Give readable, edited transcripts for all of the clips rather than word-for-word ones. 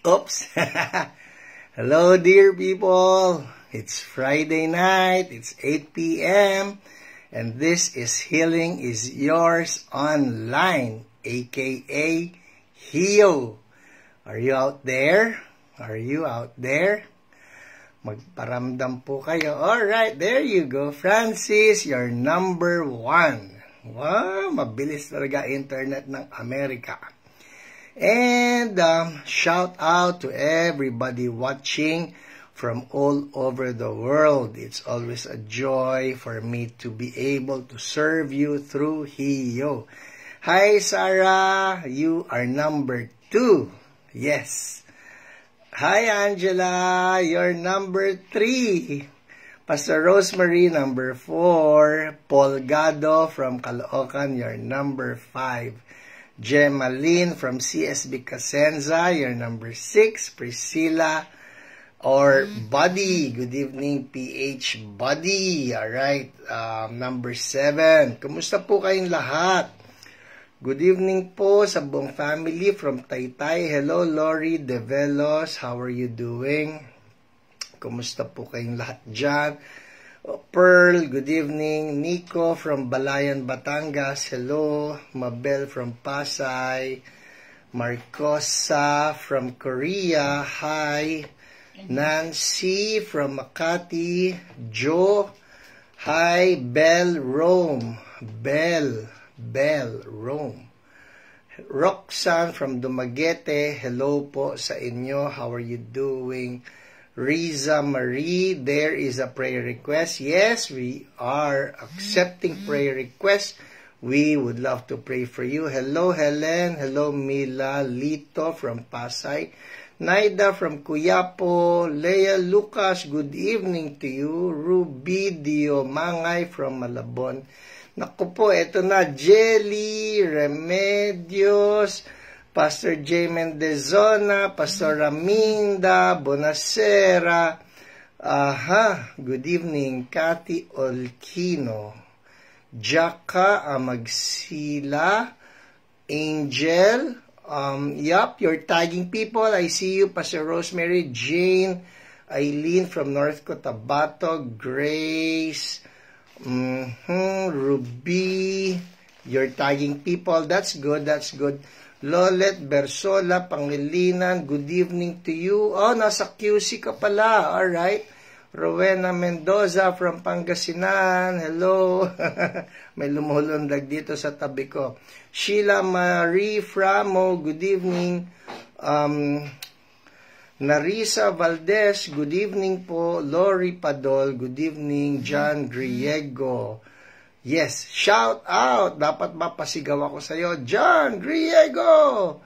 Oops. Hello, dear people. It's Friday night. It's 8 p.m. And this is Healing is Yours Online, aka HEO. Are you out there? Are you out there? Magparamdam po kayo. Alright, there you go. Francis, you're number 1. Wow, mabilis talaga internet ng Amerika. And shout out to everybody watching from all over the world. It's always a joy for me to be able to serve you through HEO. Hi, Sarah. You are number 2. Yes. Hi, Angela. You're number 3. Pastor Rosemary, number 4. Paul Gado from Caloocan, you're number 5. Gemaline from CSB Casenza, you're number 6. Priscilla or Buddy. Good evening, PH Buddy. Alright, number 7. Kumusta po kayong lahat? Good evening po sa buong family from Taytay. Hello, Lori Develos. How are you doing? Kumusta po kayong lahat dyan? Pearl, good evening. Nico from Balayan, Batangas. Hello. Mabel from Pasay. Marcosa from Korea. Hi. Nancy from Makati. Joe. Hi. Bell, Rome. Bell, Rome. Roxanne from Dumaguete. Hello po sa inyo. How are you doing? Riza Marie, there is a prayer request. Yes, we are accepting prayer requests. We would love to pray for you. Hello, Helen. Hello, Mila Lito from Pasay. Naida from Cuyapo. Leah Lucas, good evening to you. Ruby Diomangay from Malabon. Naku po, eto na. Jelly, Remedios, Pastor J. Mendezona, Pastor Raminda, Bonacera, good evening, Cathy Olquino, Jaka Amagsila, Angel, yup, you're tagging people, I see you, Pastor Rosemary, Jane, Eileen from North Cotabato, Grace, Ruby, you're tagging people, that's good, that's good. Lolet Bersola, Pangilinan, good evening to you. Oh, nasa QC ka pala. Alright. Rowena Mendoza from Pangasinan. Hello. May lumulundag dito sa tabi ko. Sheila Marie Framo, good evening. Narisa Valdez, good evening po. Lori Padol, good evening. John Griego. Yes, shout out. Dapat mapasigaw ako sa iyo, John Griego.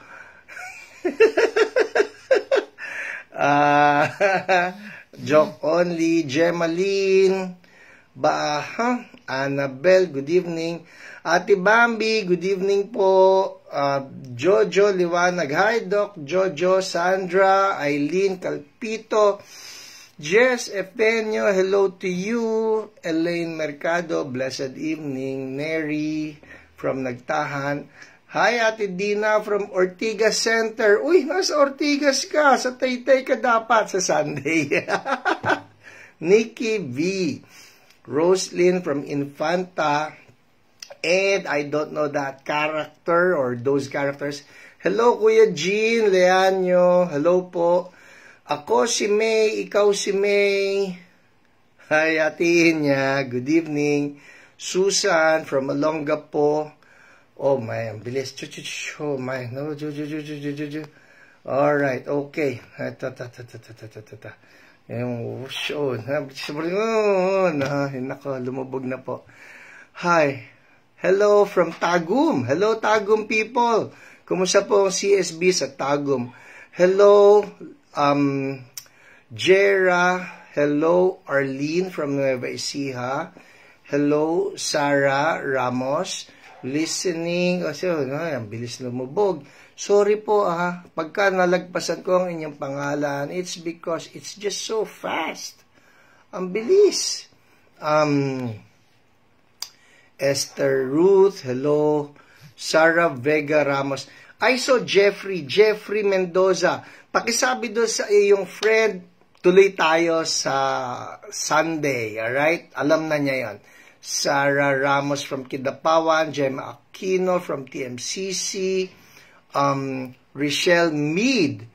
Joke only. Gemaline. Annabelle, good evening. Ate Bambi, good evening po. Jojo Liwanag. Hi, Doc. Jojo, Sandra, Eileen Calpito. Jess Efenio, hello to you. Elaine Mercado, blessed evening. Neri from Nagtahan. Hi, Ate Dina from Ortigas Center. Uy, nasa Ortigas ka. Sa Taytay ka dapat sa Sunday. Nikki V. Roslyn from Infanta. And I don't know that character or those characters. Hello, Kuya Jean Leanyo. Hello po. Ako si May, ikaw si May. Hi, Ate niya. Good evening. Susan from Olongapo. Oh my, ang bilis. Oh my, no. Alright, okay. Yung show. Nako, lumubog na po. Hi. Hello from Tagum. Hello, Tagum people. Kumusta po ang CSB sa Tagum? Hello, Jera, hello, Arlene from Nueva Ecija, hello, Sarah Ramos, listening, ang bilis lumubog. Sorry po pagka nalagpasan ko ang inyong pangalan, it's because it's just so fast. Ang bilis. Esther Ruth, hello, Sarah Vega Ramos. I saw Jeffrey Mendoza. Pakisabi doon sa iyong friend, tuloy tayo sa Sunday, alright? Alam na niya yon. Sarah Ramos from Kidapawan, Gemma Aquino from TMCC, Richelle Mead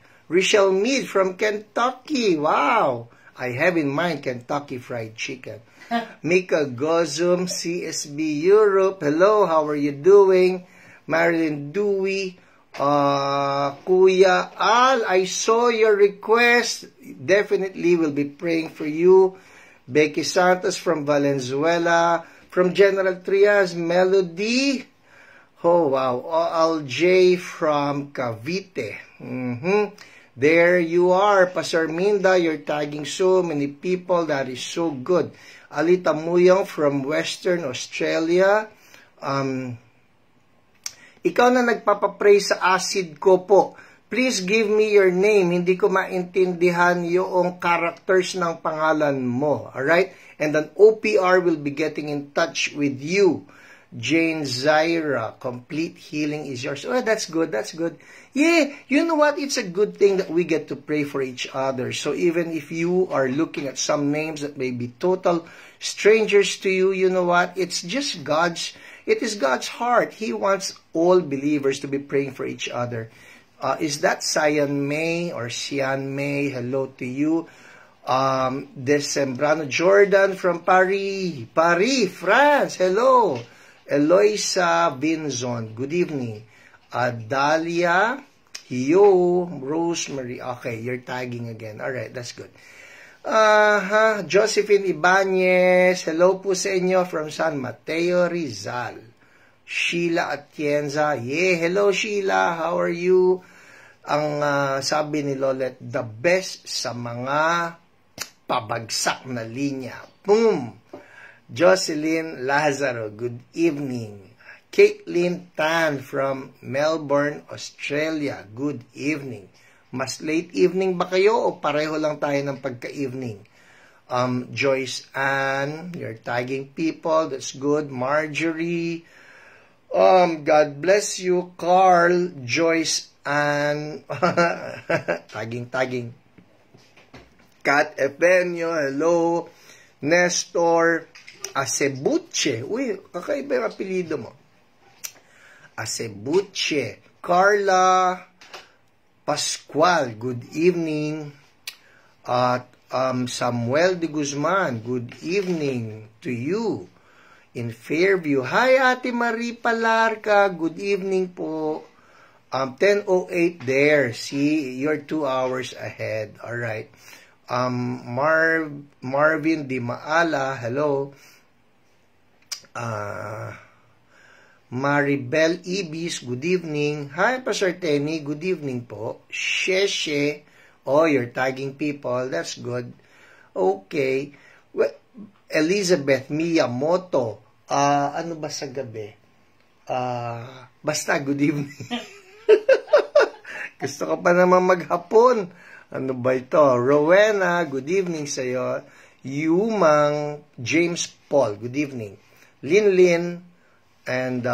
from Kentucky. Wow! I have in mind Kentucky Fried Chicken. Mika Gozum, CSB Europe. Hello, how are you doing? Marilyn Dewey. Kuya Al, I saw your request. Definitely will be praying for you. Becky Santos from Valenzuela. From General Trias, Melody. Oh, wow. OLJ from Cavite. There you are, Pastor Minda. You're tagging so many people. That is so good. Alita Muyong from Western Australia. Ikaw na nagpapapray sa acid ko po. Please give me your name. Hindi ko maintindihan yung characters ng pangalan mo. Alright? And then OPR will be getting in touch with you. Jane Zaira, complete healing is yours. Oh, that's good. That's good. Yeah, you know what? It's a good thing that we get to pray for each other. So even if you are looking at some names that may be total strangers to you, you know what? It is God's heart. He wants all believers to be praying for each other. Is that Sian May or Sian May? Hello to you. Decembrano Jordan from Paris, France. Hello. Eloisa Vinzon, good evening. Adalia, Hio, Rosemary. Okay, you're tagging again. Alright, that's good. Josephine Ibanez, hello po sa inyo from San Mateo, Rizal. Sheila Atienza, yeah, hello Sheila, how are you? Ang sabi ni Lolet, the best sa mga pabagsak na linya. Boom! Jocelyn Lazaro, good evening. Caitlin Tan from Melbourne, Australia, good evening. Mas late evening ba kayo o pareho lang tayo ng pagka-evening? Joyce Ann, you're tagging people, that's good. Marjorie, God bless you. Carl, Joyce Ann, tagging. Kat Efenio, hello. Nestor, Acebuche. Uy, kakaiba yung apelido mo. Acebuche. Carla Pascual, good evening. At Samuel de Guzman, good evening to you. In Fairview. Hi, Ate Marie Palarca. Good evening po. 10:08 there. See, you're 2 hours ahead. All right. Marvin Di Maala, hello. Maribel Ibis, good evening. Hi, Pastor Tenny, good evening po. Sheshe, oh, you're tagging people, that's good. Okay. Well, Elizabeth Miyamoto, ano ba sa gabi? Basta, good evening. Gusto ko pa naman maghapon. Ano ba ito? Rowena, good evening sa'yo. Yumang James Paul, good evening. Lin, and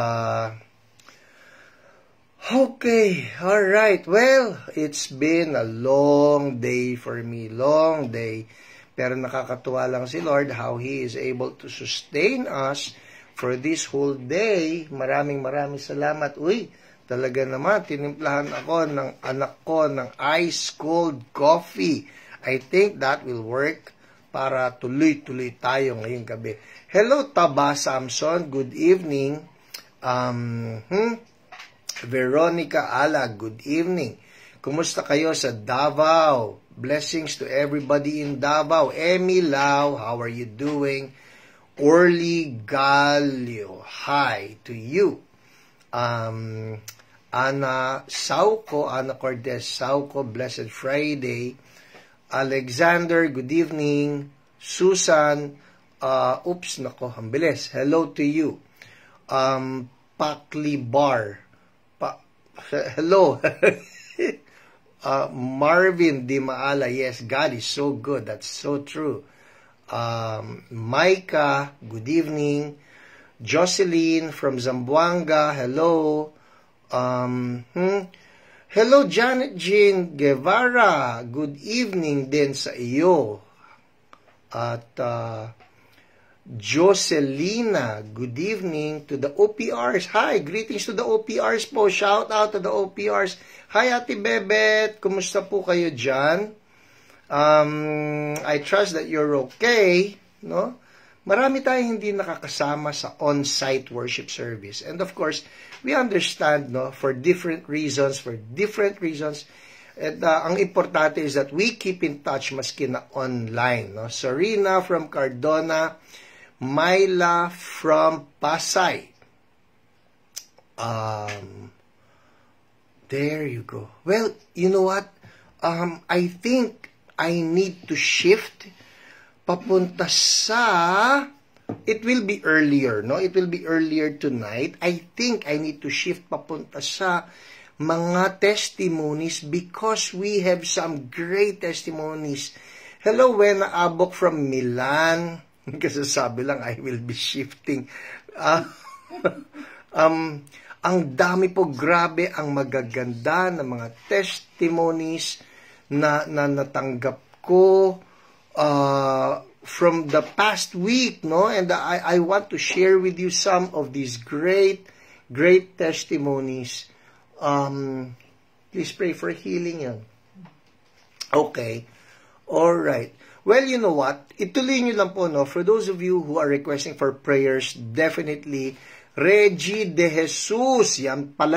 okay, all right. Well, it's been a long day for me, long day. Pero nakakatuwa lang si Lord how He is able to sustain us for this whole day. Maraming salamat. Uy, talaga naman, tinimplahan ako ng anak ko ng ice cold coffee. I think that will work para tuloy-tuloy tayo ngayong gabi. Hello, Taba Samson. Good evening. Veronica Ala, good evening. Kumusta kayo sa Davao? Blessings to everybody in Davao. Emmy Lau, how are you doing? Orly Galio, hi to you. Ana Cortez Sauco, blessed Friday. Alexander, good evening. Susan, oops, nako, ang bilis. Hello to you. Pakli Bar. Hello. Marvin Di Maala, yes, God is so good. That's so true. Micah, good evening. Jocelyn from Zamboanga, hello. Hello, Janet Jean Guevara. Good evening din sa iyo. At Jocelina, good evening to the OPRs. Hi, greetings to the OPRs po. Shout out to the OPRs. Hi, Ate Bebet. Kumusta po kayo dyan? I trust that you're okay, no? Marami tayong hindi nakakasama sa on-site worship service. And of course, we understand, no, for different reasons. And ang importante is that we keep in touch maski na online, no? Serena from Cardona, Myla from Pasay. There you go. Well, you know what? I think I need to shift papunta sa... It will be earlier, no? It will be earlier tonight. I think I need to shift papunta sa mga testimonies because we have some great testimonies. Hello, Wena Abok from Milan. Kasi sabi lang, I will be shifting. Ang dami po, grabe, ang magaganda na mga testimonies na natanggap ko from the past week, no? And I want to share with you some of these great testimonies. Please pray for healing yan. Okay. All right. Well, you know what? Ituloy nyo lang po, no? For those of you who are requesting for prayers, definitely, Reggie De Jesus. Yan ba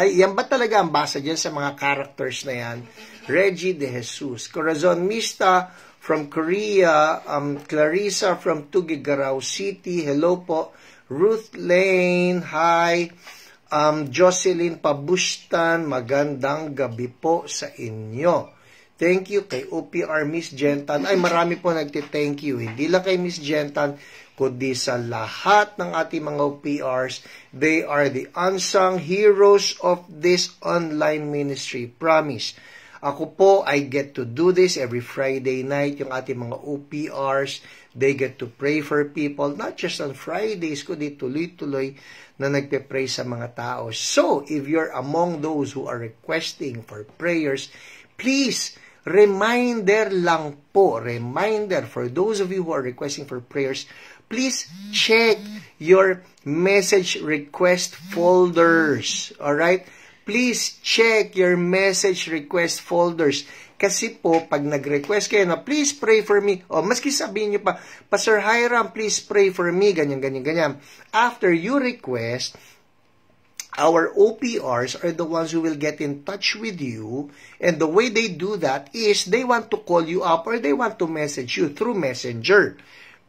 talaga ang basa dyan sa mga characters na yan? Reggie De Jesus. Corazon Mista from Korea. Clarissa from Tuguegarao City. Hello po. Ruth Lane. Hi. Jocelyn Pabustan. Magandang gabi po sa inyo. Thank you kay OPR Miss Jentan. Ay, marami po nagti-thank you. Hindi lang kay Miss Jentan, kundi sa lahat ng ating mga OPRs. They are the unsung heroes of this online ministry. Promise. Ako po, I get to do this every Friday night. Yung ating mga OPRs, they get to pray for people. Not just on Fridays, kundi tuloy-tuloy na nagpe-pray sa mga tao. So, if you're among those who are requesting for prayers, please, reminder lang po, reminder for those of you who are requesting for prayers, please check your message request folders. Alright? Please check your message request folders. Kasi po, pag nag-request kayo na, please pray for me. O, maski sabihin nyo pa, Pastor Hiram, please pray for me. Ganyan. After you request, our OPRs are the ones who will get in touch with you, and the way they do that is they want to call you up or they want to message you through Messenger.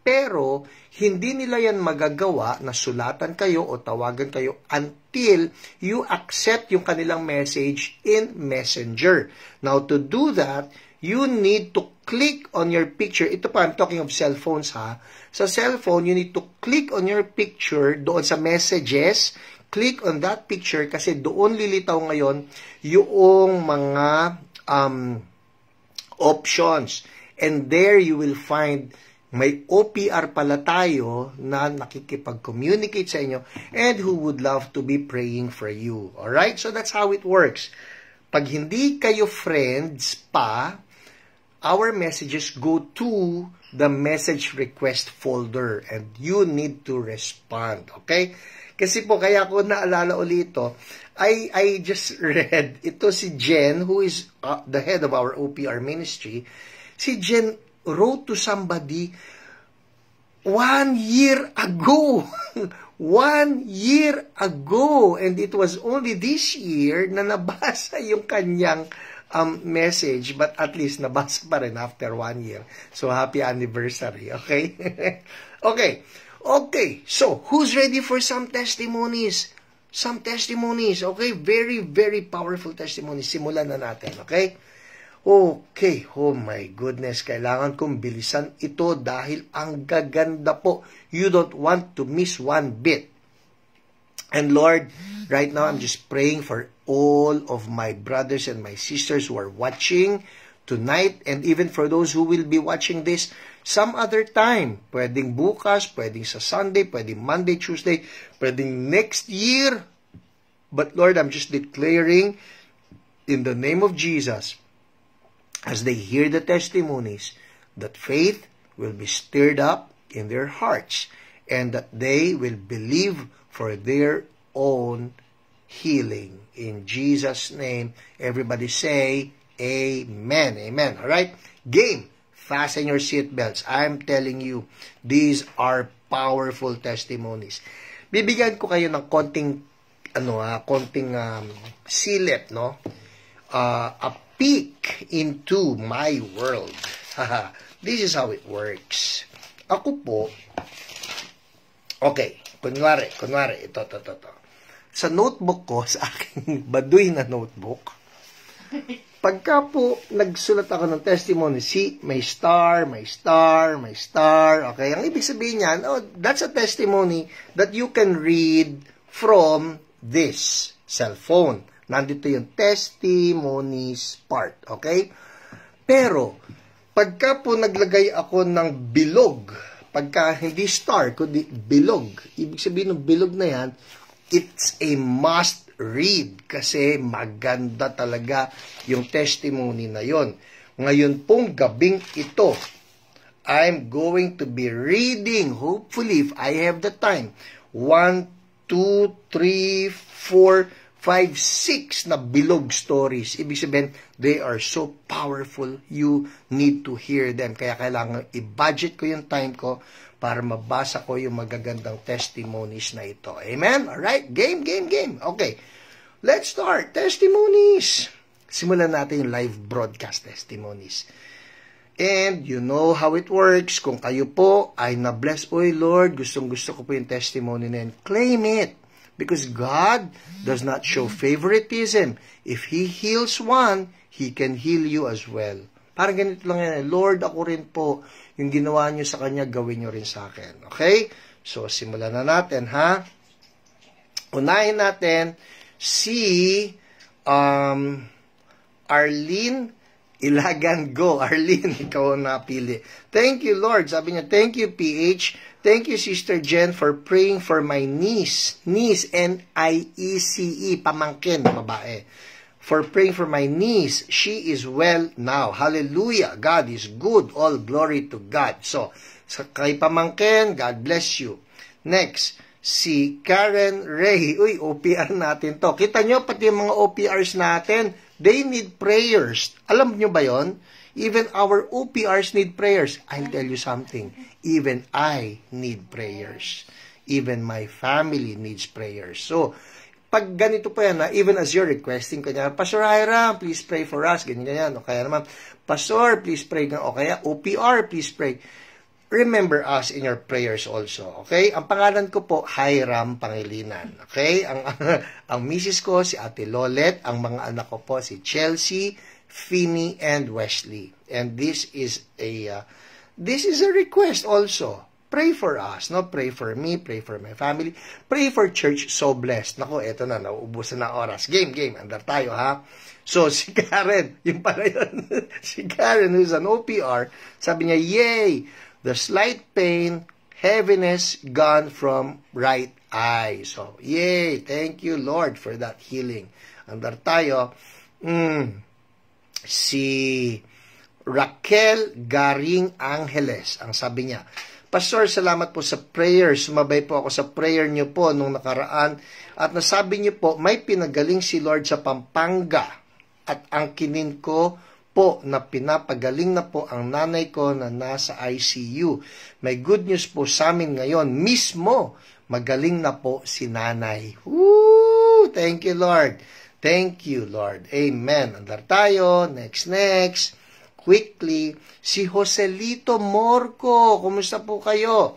Pero, hindi nila yan magagawa na sulatan kayo o tawagan kayo until you accept yung kanilang message in Messenger. Now, to do that, you need to click on your picture. Ito pa, I'm talking of cell phones ha. Sa cellphone, you need to click on your picture doon sa messages. Click on that picture kasi doon lilitaw ngayon yung mga options. And there you will find may OPR pala tayo na nakikipag-communicate sa inyo and who would love to be praying for you. Alright? So that's how it works. Pag hindi kayo friends pa, our messages go to the message request folder and you need to respond. Okay? Kasi po, kaya ko naalala ulit ito, I just read, ito si Jen, who is the head of our OPR ministry. Si Jen wrote to somebody 1 year ago. 1 year ago. And it was only this year na nabasa yung kanyang message, but at least nabasa pa rin after 1 year. So, happy anniversary, okay? Okay, so, who's ready for some testimonies? Some testimonies, okay? Very, very powerful testimonies. Simulan na natin, okay? Okay, oh my goodness, kailangan kong bilisan ito dahil ang gaganda po. You don't want to miss one bit. And Lord, right now I'm just praying for all of my brothers and my sisters who are watching tonight and even for those who will be watching this some other time. Pwedeng bukas, pwedeng sa Sunday, pwedeng Monday, Tuesday, pwedeng next year. But Lord, I'm just declaring in the name of Jesus, as they hear the testimonies, that faith will be stirred up in their hearts and that they will believe for their own healing. In Jesus' name, everybody say, Amen. Amen. All right? Game. Fasten your seatbelts. I'm telling you, these are powerful testimonies. Bibigyan ko kayo ng konting silip, no? A peek into my world. This is how it works. Ako po, okay, kunwari, ito. Sa notebook ko, sa aking baduy na notebook, pagka po nagsulat ako ng testimony, see, may star, okay? Ang ibig sabihin niyan, that's a testimony that you can read from this cellphone. Nandito yung testimonies part, okay? Pero, pagka po naglagay ako ng bilog, pagka hindi star, kundi bilog, ibig sabihin ng bilog na yan, it's a must read kasi maganda talaga yung testimony na yon. Ngayon pong gabing ito, I'm going to be reading, hopefully, if I have the time, 1, 2, 3, 4, 5, 6 na bilog stories. Ibig sabihin, they are so powerful, you need to hear them. Kaya kailangan i-budget ko yung time ko para mabasa ko yung magagandang testimonies na ito. Amen? Alright? Game. Okay. Let's start. Testimonies. Simulan natin yung live broadcast testimonies. And you know how it works. Kung kayo po ay na-bless, oy Lord, gustong-gusto ko po yung testimony na yun, claim it. Because God does not show favoritism. If He heals one, He can heal you as well. Parang ganito lang yan. Lord, ako rin po, yung ginawa niyo sa Kanya, gawin niyo rin sa akin. Okay? So, simulan na natin, ha? Unahin natin si Arlene Ilagan. Go, Arlene, ikaw ang napili. Thank you, Lord. Sabi niya, thank you, PH. Thank you, Sister Jen, for praying for my niece. Niece, N-I-E-C-E, pamangkin, babae. For praying for my niece. She is well now. Hallelujah. God is good. All glory to God. So, kay pamangkin, God bless you. Next, si Karen Ray. Uy, OPR natin to. Kita nyo, pati yung mga OPRs natin, they need prayers. Alam nyo ba yon? Even our OPRs need prayers. I'll tell you something. Even I need prayers. Even my family needs prayers. So, pag ganito pa yan, even as you're requesting, kanya, Pastor Hiram, please pray for us, ganyan. O kaya naman, Pastor, please pray. O kaya, OPR, please pray. Remember us in your prayers also. Okay? Ang pangalan ko po, Hiram Pangilinan. Okay? Ang misis ko, si Ate Lolet. Ang mga anak ko po, si Chelsea, Finney, and Wesley. And this is a request also. Pray for us, no? Pray for me, pray for my family, pray for Church So Blessed. Nako, eto na, nauubusan na oras. Game, andar tayo, ha? So, si Karen, yung pala yun, si Karen, who's an OPR, sabi niya, yay! The slight pain, heaviness gone from right eye. So, yay! Thank you, Lord, for that healing. Andar tayo. Si Raquel Garing Angeles, ang sabi niya, Pastor, salamat po sa prayers. Sumabay po ako sa prayer niyo po nung nakaraan. At nasabi niyo po, may pinagaling si Lord sa Pampanga. At ang kinin ko po na pinapagaling na po ang nanay ko na nasa ICU. May good news po sa amin ngayon. Mismo, magaling na po si nanay. Woo! Thank you, Lord. Thank you, Lord. Amen. Andar tayo. Next. Quickly, si Joselito Morco. Kumusta po kayo?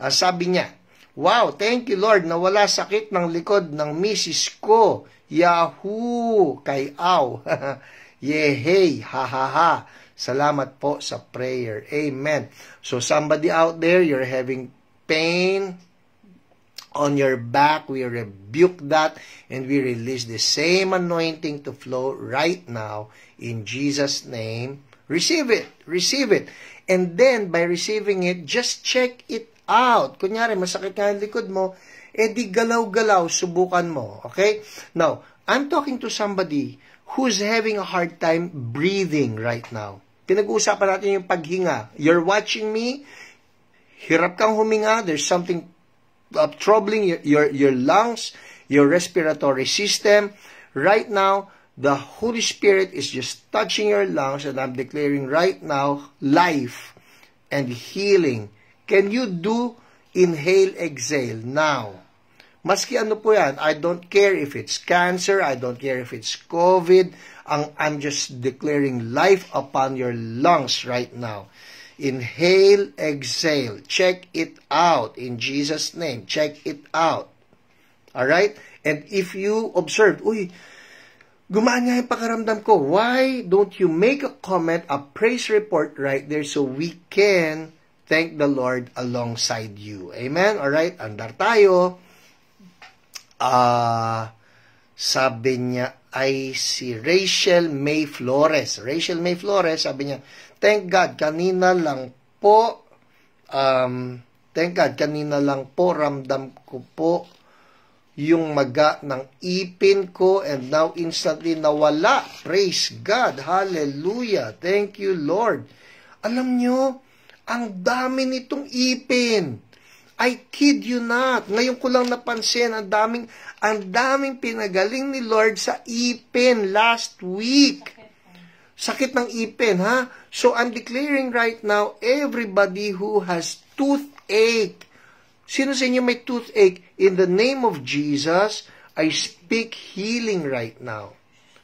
Sabi niya, wow, thank you, Lord. Nawala sakit ng likod ng misis ko. Yahoo! Kay Aw. Yehey! Ha ha ha! Salamat po sa prayer. Amen. So somebody out there, you're having pain on your back, we rebuke that and we release the same anointing to flow right now in Jesus' name. Receive it. And then, by receiving it, just check it out. Kunyari, masakit nga yung likod mo, di galaw-galaw, subukan mo. Okay? Now, I'm talking to somebody who's having a hard time breathing right now. Pinag-uusapan natin yung paghinga. You're watching me, hirap kang huminga, there's something troubling your lungs, your respiratory system. Right now, the Holy Spirit is just touching your lungs, and I'm declaring right now, life and healing. Can you do inhale, exhale now? Maski ano po yan, I don't care if it's cancer, I don't care if it's COVID, I'm just declaring life upon your lungs right now. Inhale, exhale. Check it out in Jesus' name. Check it out. Alright? And if you observe, gumaan nga yung pakaramdam ko, why don't you make a comment, a praise report right there so we can thank the Lord alongside you. Amen? Alright? Andar tayo. Sabi niya ay si Rachel May Flores. Rachel May Flores, sabi niya, thank God, kanina lang po ramdam ko po yung maga ng ipin ko and now instantly nawala. Praise God. Hallelujah. Thank you, Lord. Alam nyo, ang dami nitong ipin. I kid you not. Ngayon ko lang napansin, ang daming pinagaling ni Lord sa ipin last week. Sakit ng ipin, ha? So I'm declaring right now, everybody who has toothache, sino sa inyo may toothache? In the name of Jesus, I speak healing right now.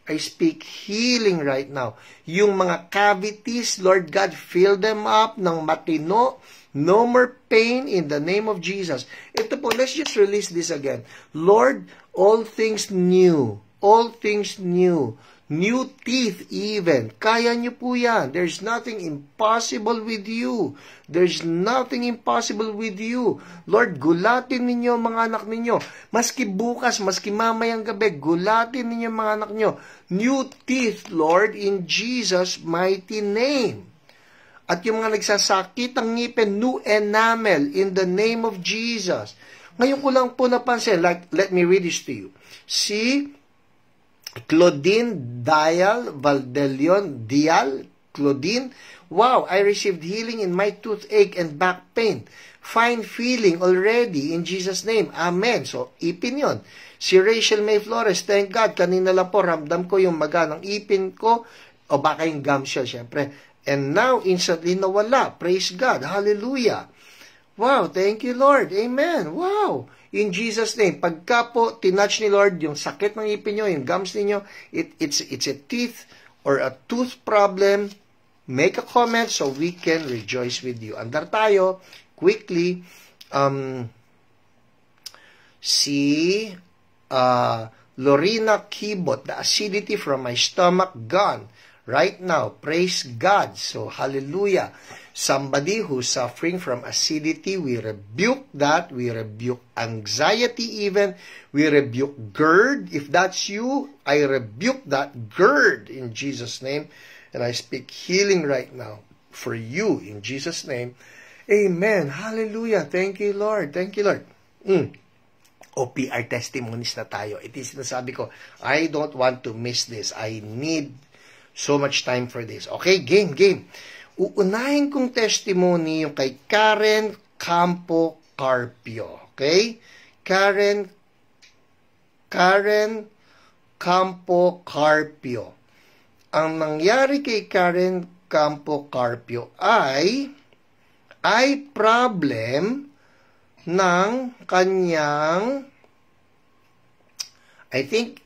I speak healing right now. Yung mga cavities, Lord God, fill them up ng matino. No more pain in the name of Jesus. Ito po, let's just release this again. Lord, all things new. All things new. New teeth even. Kaya nyo po yan. There's nothing impossible with you. There's nothing impossible with you. Lord, gulatin ninyo mga anak ninyo. Maski bukas, maski mamayang gabi, gulatin ninyo mga anak ninyo. New teeth, Lord, in Jesus' mighty name. At yung mga nagsasakit ang ngipin, new enamel in the name of Jesus. Ngayon ko lang po napansin, let me read this to you. Si Claudine Claudine, wow, I received healing in my toothache and back pain. Fine feeling already in Jesus' name. Amen. So, ipin yun. Si Rachel May Flores, thank God, kanina lang po, ramdam ko yung maga ng ipin ko, o baka yung gum shell, syempre. And now, instantly nawala. Praise God. Hallelujah. Wow, thank you, Lord. Amen. Wow. In Jesus' name, pagka po tinouch ni Lord yung sakit ng ipin nyo, yung gums ninyo, it's a teeth or a tooth problem, make a comment so we can rejoice with you. Andar tayo, quickly, si Lorena Kibot, the acidity from my stomach gone. Right now, praise God. So, hallelujah. Somebody who's suffering from acidity, we rebuke that. We rebuke anxiety even. We rebuke GERD. If that's you, I rebuke that GERD in Jesus' name. And I speak healing right now for you in Jesus' name. Amen. Hallelujah. Thank you, Lord. Thank you, Lord. OPR testimonies na tayo. It is sinasabi ko, I don't want to miss this. I need so much time for this. Okay, game. Uunahin kong testimony yung kay Karen Campo Carpio. Okay? Karen Campo Carpio. Ang nangyari kay Karen Campo Carpio ay problem ng kanyang, I think,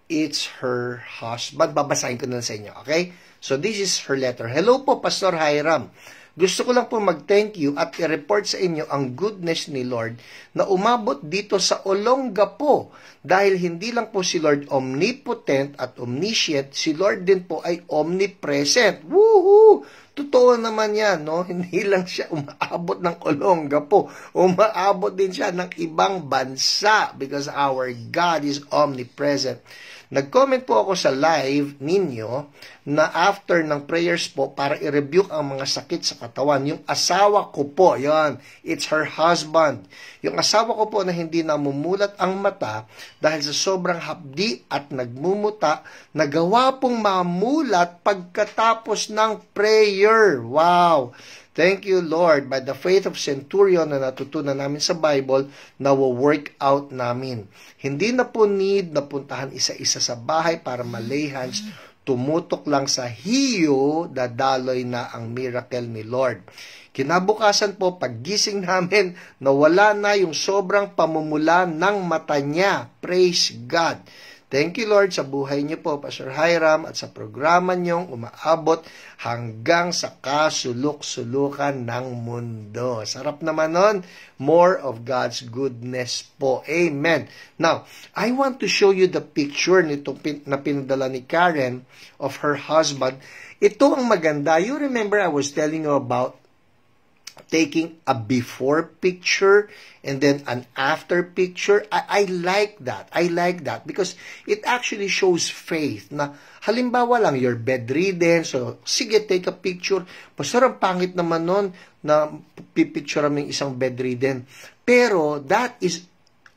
it's her husband. Babasahin ko na sa inyo, okay? So, this is her letter. Hello po, Pastor Hiram. Gusto ko lang po mag-thank you at i-report sa inyo ang goodness ni Lord na umabot dito sa Olongapo. Dahil hindi lang po si Lord omnipotent at omniscient, si Lord din po ay omnipresent. Woohoo! Totoo naman yan, no? Hindi lang siya umaabot ng Olongapo. Umaabot din siya ng ibang bansa because our God is omnipresent. Nag-comment po ako sa live ninyo na after ng prayers po para i-rebuke ang mga sakit sa katawan. Yung asawa ko po, yon, it's her husband. Yung asawa ko po na hindi namumulat ang mata dahil sa sobrang hapdi at nagmumuta, nagawa pong mamulat pagkatapos ng prayer. Wow! Thank you, Lord, by the faith of centurion na natutunan namin sa Bible, na work out namin. Hindi na po need na puntahan isa-isa sa bahay para malay hands. Tumutok lang sa hiyo, dadaloy na ang miracle ni Lord. Kinabukasan po, paggising namin, nawala na yung sobrang pamumula ng mata niya. Praise God. Thank you, Lord, sa buhay niyo po, Pastor Hiram, at sa programa niyong umaabot hanggang sa kasulok-sulukan ng mundo. Sarap naman nun. More of God's goodness po. Amen. Now, I want to show you the picture nito na pinadala ni Karen of her husband. Ito ang maganda. You remember I was telling you about taking a before picture and then an after picture. I like that. I like that because it actually shows faith na halimbawa lang you're bedridden, so sige, take a picture. Pastor, ang pangit naman nun na pipicture mo yung isang bedridden. Pero that is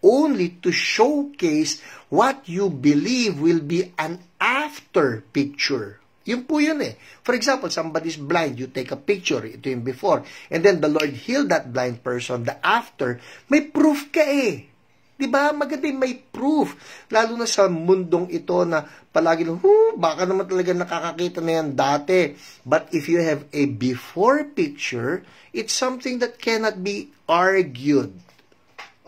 only to showcase what you believe will be an after picture. Yun po yun eh. For example, somebody's blind, you take a picture, ito yung before, and then the Lord healed that blind person, the after, may proof ka eh. Diba? Maganda yung may proof. Lalo na sa mundong ito na palagi lang, baka naman talaga nakakakita na yan dati. But if you have a before picture, it's something that cannot be argued.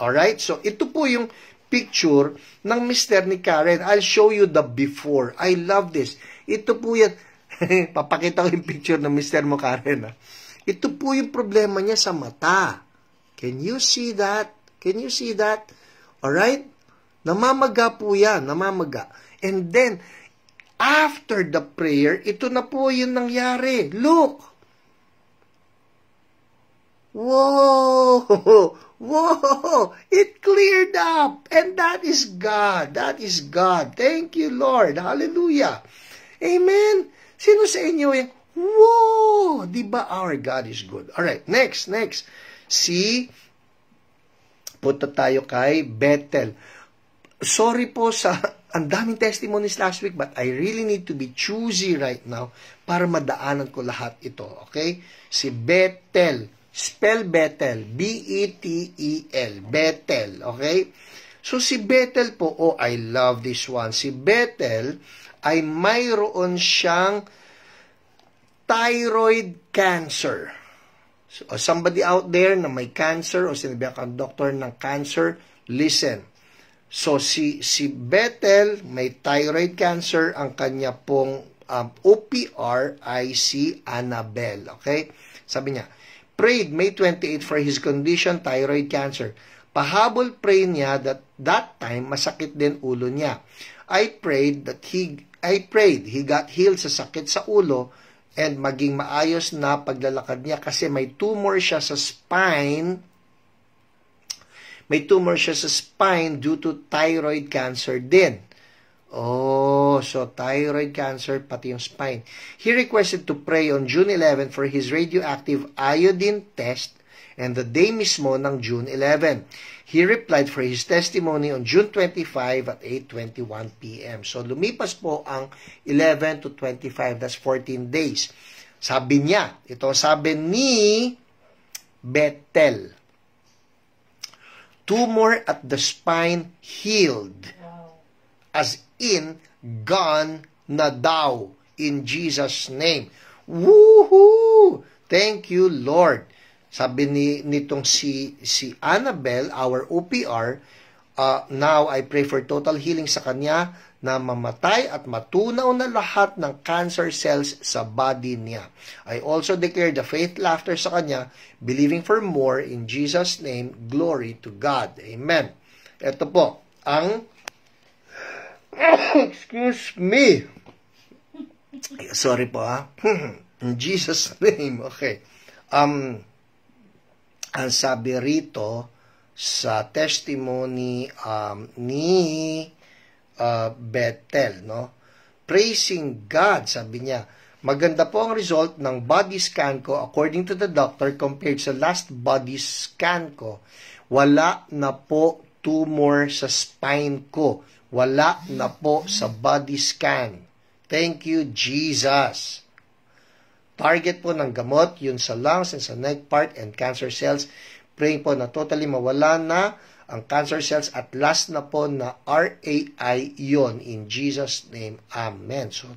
Alright? So, ito po yung picture ng mister ni Karen. I'll show you the before. I love this. Ito po yan. Papakita ko yung picture ng mister mo, Karen. Ito po yung problema niya sa mata. Can you see that? Can you see that? Alright? Namamaga po yan. Namamaga. And then, after the prayer, ito na po yung nangyari. Look! Whoa! Whoa! It cleared up! And that is God. That is God. Thank you, Lord. Hallelujah. Amen. Sino sa inyo yung, whoa! Diba our God is good? Alright, next. See, punta tayo kay Bethel. Sorry po sa, ang daming testimonies last week, but I really need to be choosy right now para madaanan ko lahat ito. Okay? Si Bethel. Spell Bethel. B-E-T-E-L. Bethel. Okay? So si Bethel po, oh, I love this one. Si Bethel ay mayroon siyang thyroid cancer. So, somebody out there na may cancer o sinabi ang doktor ng cancer, listen. So, si Bethel may thyroid cancer, ang kanya pong OPR ay si Annabel. Okay? Sabi niya, prayed May 28 for his condition, thyroid cancer. Pahabol pray niya that time, masakit din ulo niya. I prayed he got healed sa sakit sa ulo and maging maayos na paglalakad niya kasi may tumor siya sa spine. May tumor siya sa spine due to thyroid cancer din. Oh, so thyroid cancer pati yung spine. He requested to pray on June 11 for his radioactive iodine test and the day mismo ng June 11. He replied for his testimony on June 25 at 8:21 p.m. So, lumipas po ang 11 to 25. That's 14 days. Sabi niya, ito sabi ni Bethel, tumor at the spine healed. Wow. As in, gone na daw in Jesus' name. Woohoo! Thank you, Lord. Sabi nitong si Annabel, our OPR, now I pray for total healing sa kanya na mamatay at matunaw na lahat ng cancer cells sa body niya. I also declare the faith laughter sa kanya, believing for more in Jesus' name, glory to God. Amen. Ito po, ang excuse me. Sorry po in Jesus' name. Okay. Ang sabi rito sa testimony ni Bethel, no? Praising God, sabi niya. Maganda po ang result ng body scan ko according to the doctor compared sa last body scan ko. Wala na po tumor sa spine ko. Wala na po sa body scan. Thank you, Jesus. Target po ng gamot, yun sa lungs and sa neck part and cancer cells. Praying po na totally mawala na ang cancer cells at last na po na RAI yun. In Jesus' name, Amen. So,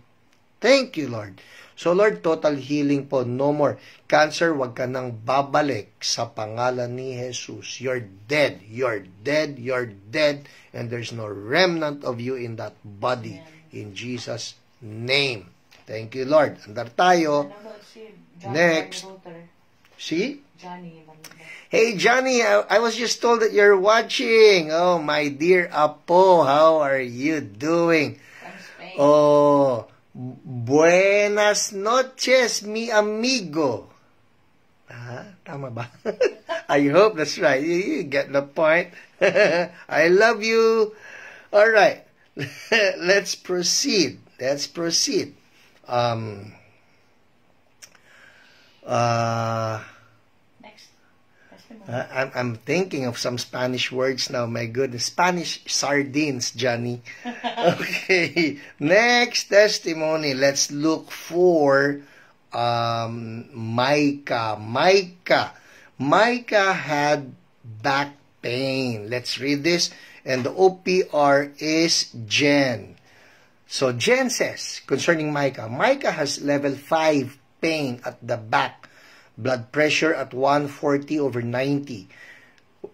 thank you, Lord. So, Lord, total healing po. No more cancer. Wag ka nang babalik sa pangalan ni Jesus. You're dead. You're dead. You're dead. And there's no remnant of you in that body. In Jesus' name. Thank you, Lord. Andar tayo. Next. See? Johnny. Hey, Johnny, I was just told that you're watching. Oh, my dear Apo, how are you doing? From Spain. Oh, buenas noches, mi amigo. Tama ba? I hope that's right. You get the point. I love you. All right. Let's proceed. Let's proceed. Next. I'm thinking of some Spanish words now. My goodness. Spanish sardines, Johnny. Okay. Next testimony. Let's look for Micah. Micah had back pain. Let's read this. And the OPR is Jen. So Jen says, concerning Micah, Micah has level 5 pain at the back. Blood pressure at 140/90.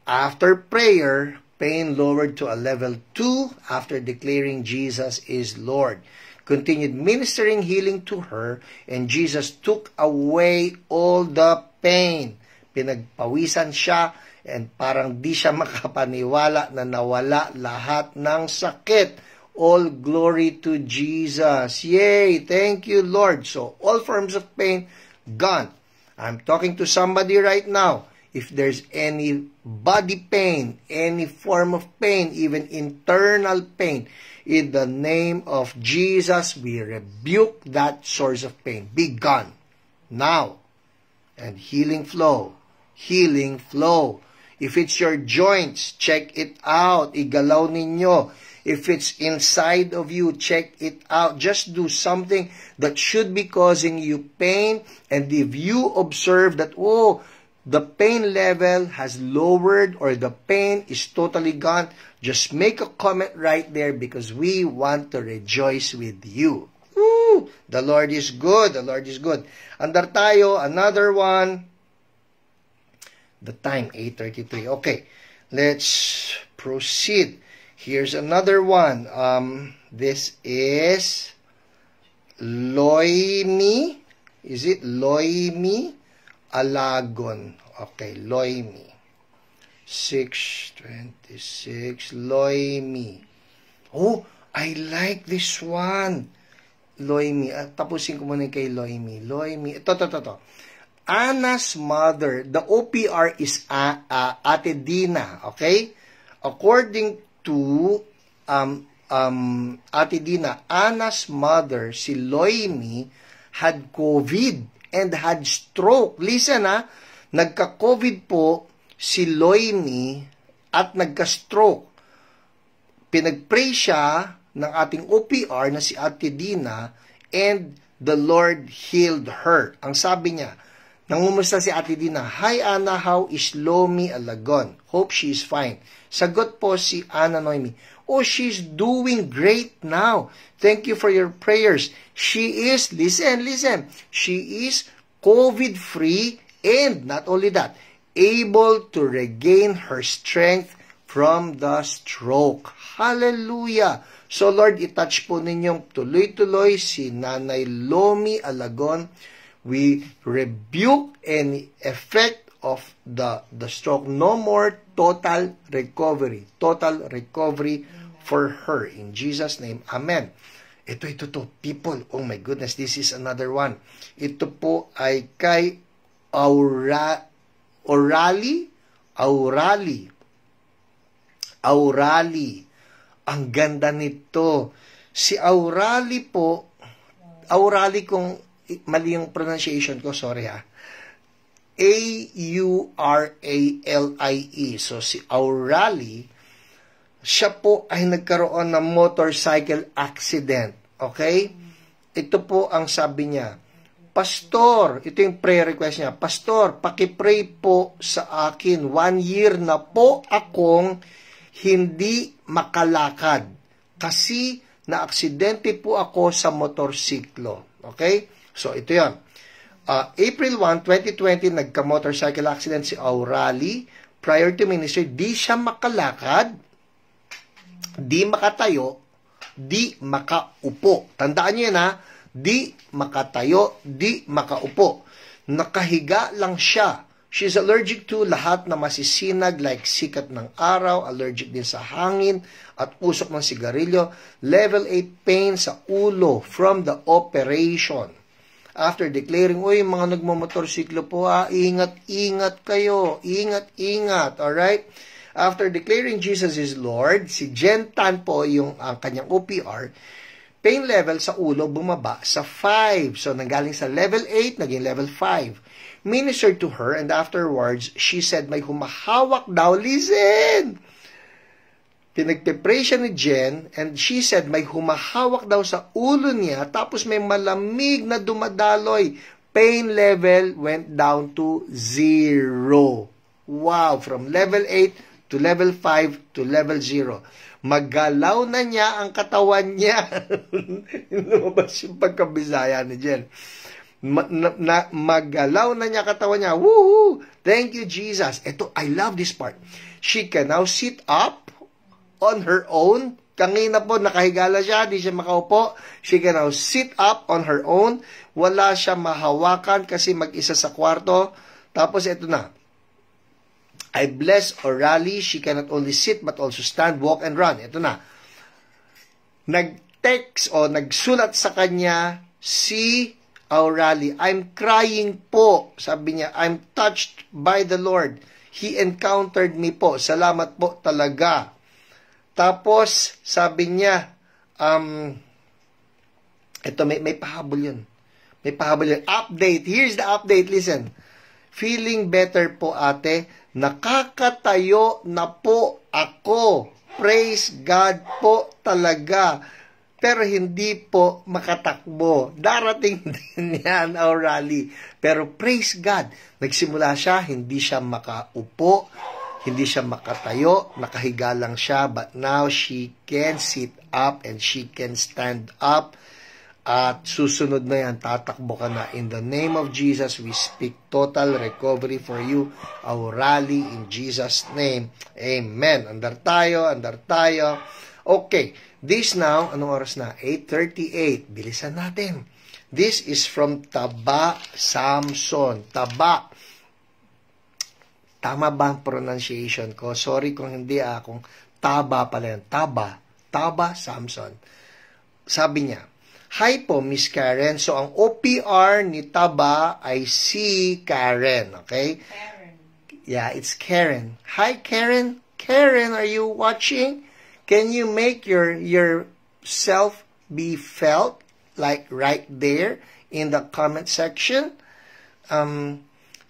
After prayer, pain lowered to a level 2 after declaring Jesus is Lord. Continued ministering healing to her, and Jesus took away all the pain. Pinagpawisan siya, and parang di siya makapaniwala na nawala lahat ng sakit. All glory to Jesus. Yay! Thank you, Lord. So, all forms of pain, gone. I'm talking to somebody right now. If there's any body pain, any form of pain, even internal pain, in the name of Jesus, we rebuke that source of pain. Be gone. Now. And healing flow. Healing flow. If it's your joints, check it out. Igalaw ninyo. If it's inside of you, check it out. Just do something that should be causing you pain. And if you observe that, oh, the pain level has lowered or the pain is totally gone, just make a comment right there because we want to rejoice with you. Woo! The Lord is good. The Lord is good. Andar tayo, another one. The time, 8:33. Okay, let's proceed. Here's another one. This is Loimi. Is it Loimi Alagon? Okay, Loimi. 6:26. Loimi. Oh, I like this one. Loimi. Tapusin ko muna kay Loimi. Loimi. Ito. Anna's mother. The OPR is Ate Dina. Okay? According to Ate Dina, Anna's mother, si Loimi, had COVID and had stroke. Listen nagka-COVID po si Loimi at nagka-stroke. Pinag-pray siya ng ating OPR na si Ate Dina and the Lord healed her. Ang sabi niya, nangumusta si Ate Dina, Hi Anna, how is Lomi Alagon? Hope she is fine. Sagot po si Anna Noemi, oh, she's doing great now. Thank you for your prayers. She is, listen, she is COVID-free and not only that, able to regain her strength from the stroke. Hallelujah! So Lord, itouch po ninyong tuloy-tuloy si Nanay Lomi Alagon. We rebuke any effect of the stroke. No more total recovery. Total recovery for her. In Jesus' name, Amen. Ito, people. Oh my goodness, this is another one. Ito po ay kay Aurali. Ang ganda nito. Si Aurali po, Aurali kung mali yung pronunciation ko, sorry ha. Auralie. So si Aurali, siya po ay nagkaroon ng motorcycle accident. Okay? Ito po ang sabi niya. Pastor, ito yung prayer request niya. Pastor, pakipray po sa akin. 1 year na po akong hindi makalakad. Kasi na-aksidente po ako sa motorsiklo. Okay? So, ito yon. April 1, 2020, nagka-motorcycle accident si Aurali. Prior to ministry, di siya makalakad, di makatayo, di makaupo. Tandaan niyo yan ha. Di makatayo, di makaupo. Nakahiga lang siya. She's allergic to lahat na masisinag like sikat ng araw, allergic din sa hangin at usok ng sigarilyo. Level 8 pain sa ulo from the operation. After declaring, uy, mga nagmamotorsiklo po ingat kayo. Ingat. Alright? After declaring Jesus is Lord, si Jen Tan po yung kanyang OPR, pain level sa ulo bumaba sa 5. So, nanggaling sa level 8, naging level 5. Ministered to her, and afterwards, she said, may humahawak daw. Listen! Pinagpipray siya ni Jen, and she said, may humahawak daw sa ulo niya, tapos may malamig na dumadaloy. Pain level went down to 0. Wow! From level 8 to level 5 to level 0. Maggalaw na niya ang katawan niya. Lumabas yung pagkabisaya ni Jen. Maggalaw na niya katawan niya. Woohoo! Thank you, Jesus. Ito, I love this part. She can now sit up on her own. Kanina po, nakahigala siya, di siya makaupo. She can now sit up on her own. Wala siya mahawakan kasi mag-isa sa kwarto. Tapos, ito na. I bless Aurali. She cannot only sit but also stand, walk, and run. Ito na. Nag-text o nagsulat sa kanya si Aurali. I'm crying po. Sabi niya, I'm touched by the Lord. He encountered me po. Salamat po talaga. Tapos, sabi niya, ito, may pahabol yun. May pahabol yun. Update. Here's the update. Listen. Feeling better po, ate. Nakakatayo na po ako. Praise God po talaga. Pero hindi po makatakbo. Darating din yan, Aurali. Pero praise God. Nagsimula siya, hindi siya makaupo. Hindi siya makatayo. Nakahiga lang siya. But now she can sit up and she can stand up. At susunod na yan, tatakbo ka na. In the name of Jesus, we speak total recovery for you, Aurali, in Jesus' name. Amen. Andar tayo. Okay, this now, anong oras na? 8:38. Bilisan natin. This is from Taba Samson. Taba. Tama ba ang pronunciation ko? Sorry kung hindi kung Taba pala yan. Taba Samson. Sabi niya, hi po, Miss Karen. So, ang OPR ni Taba ay si Karen, okay? Karen. Yeah, it's Karen. Hi, Karen. Karen, are you watching? Can you make yourself be felt, like right there in the comment section?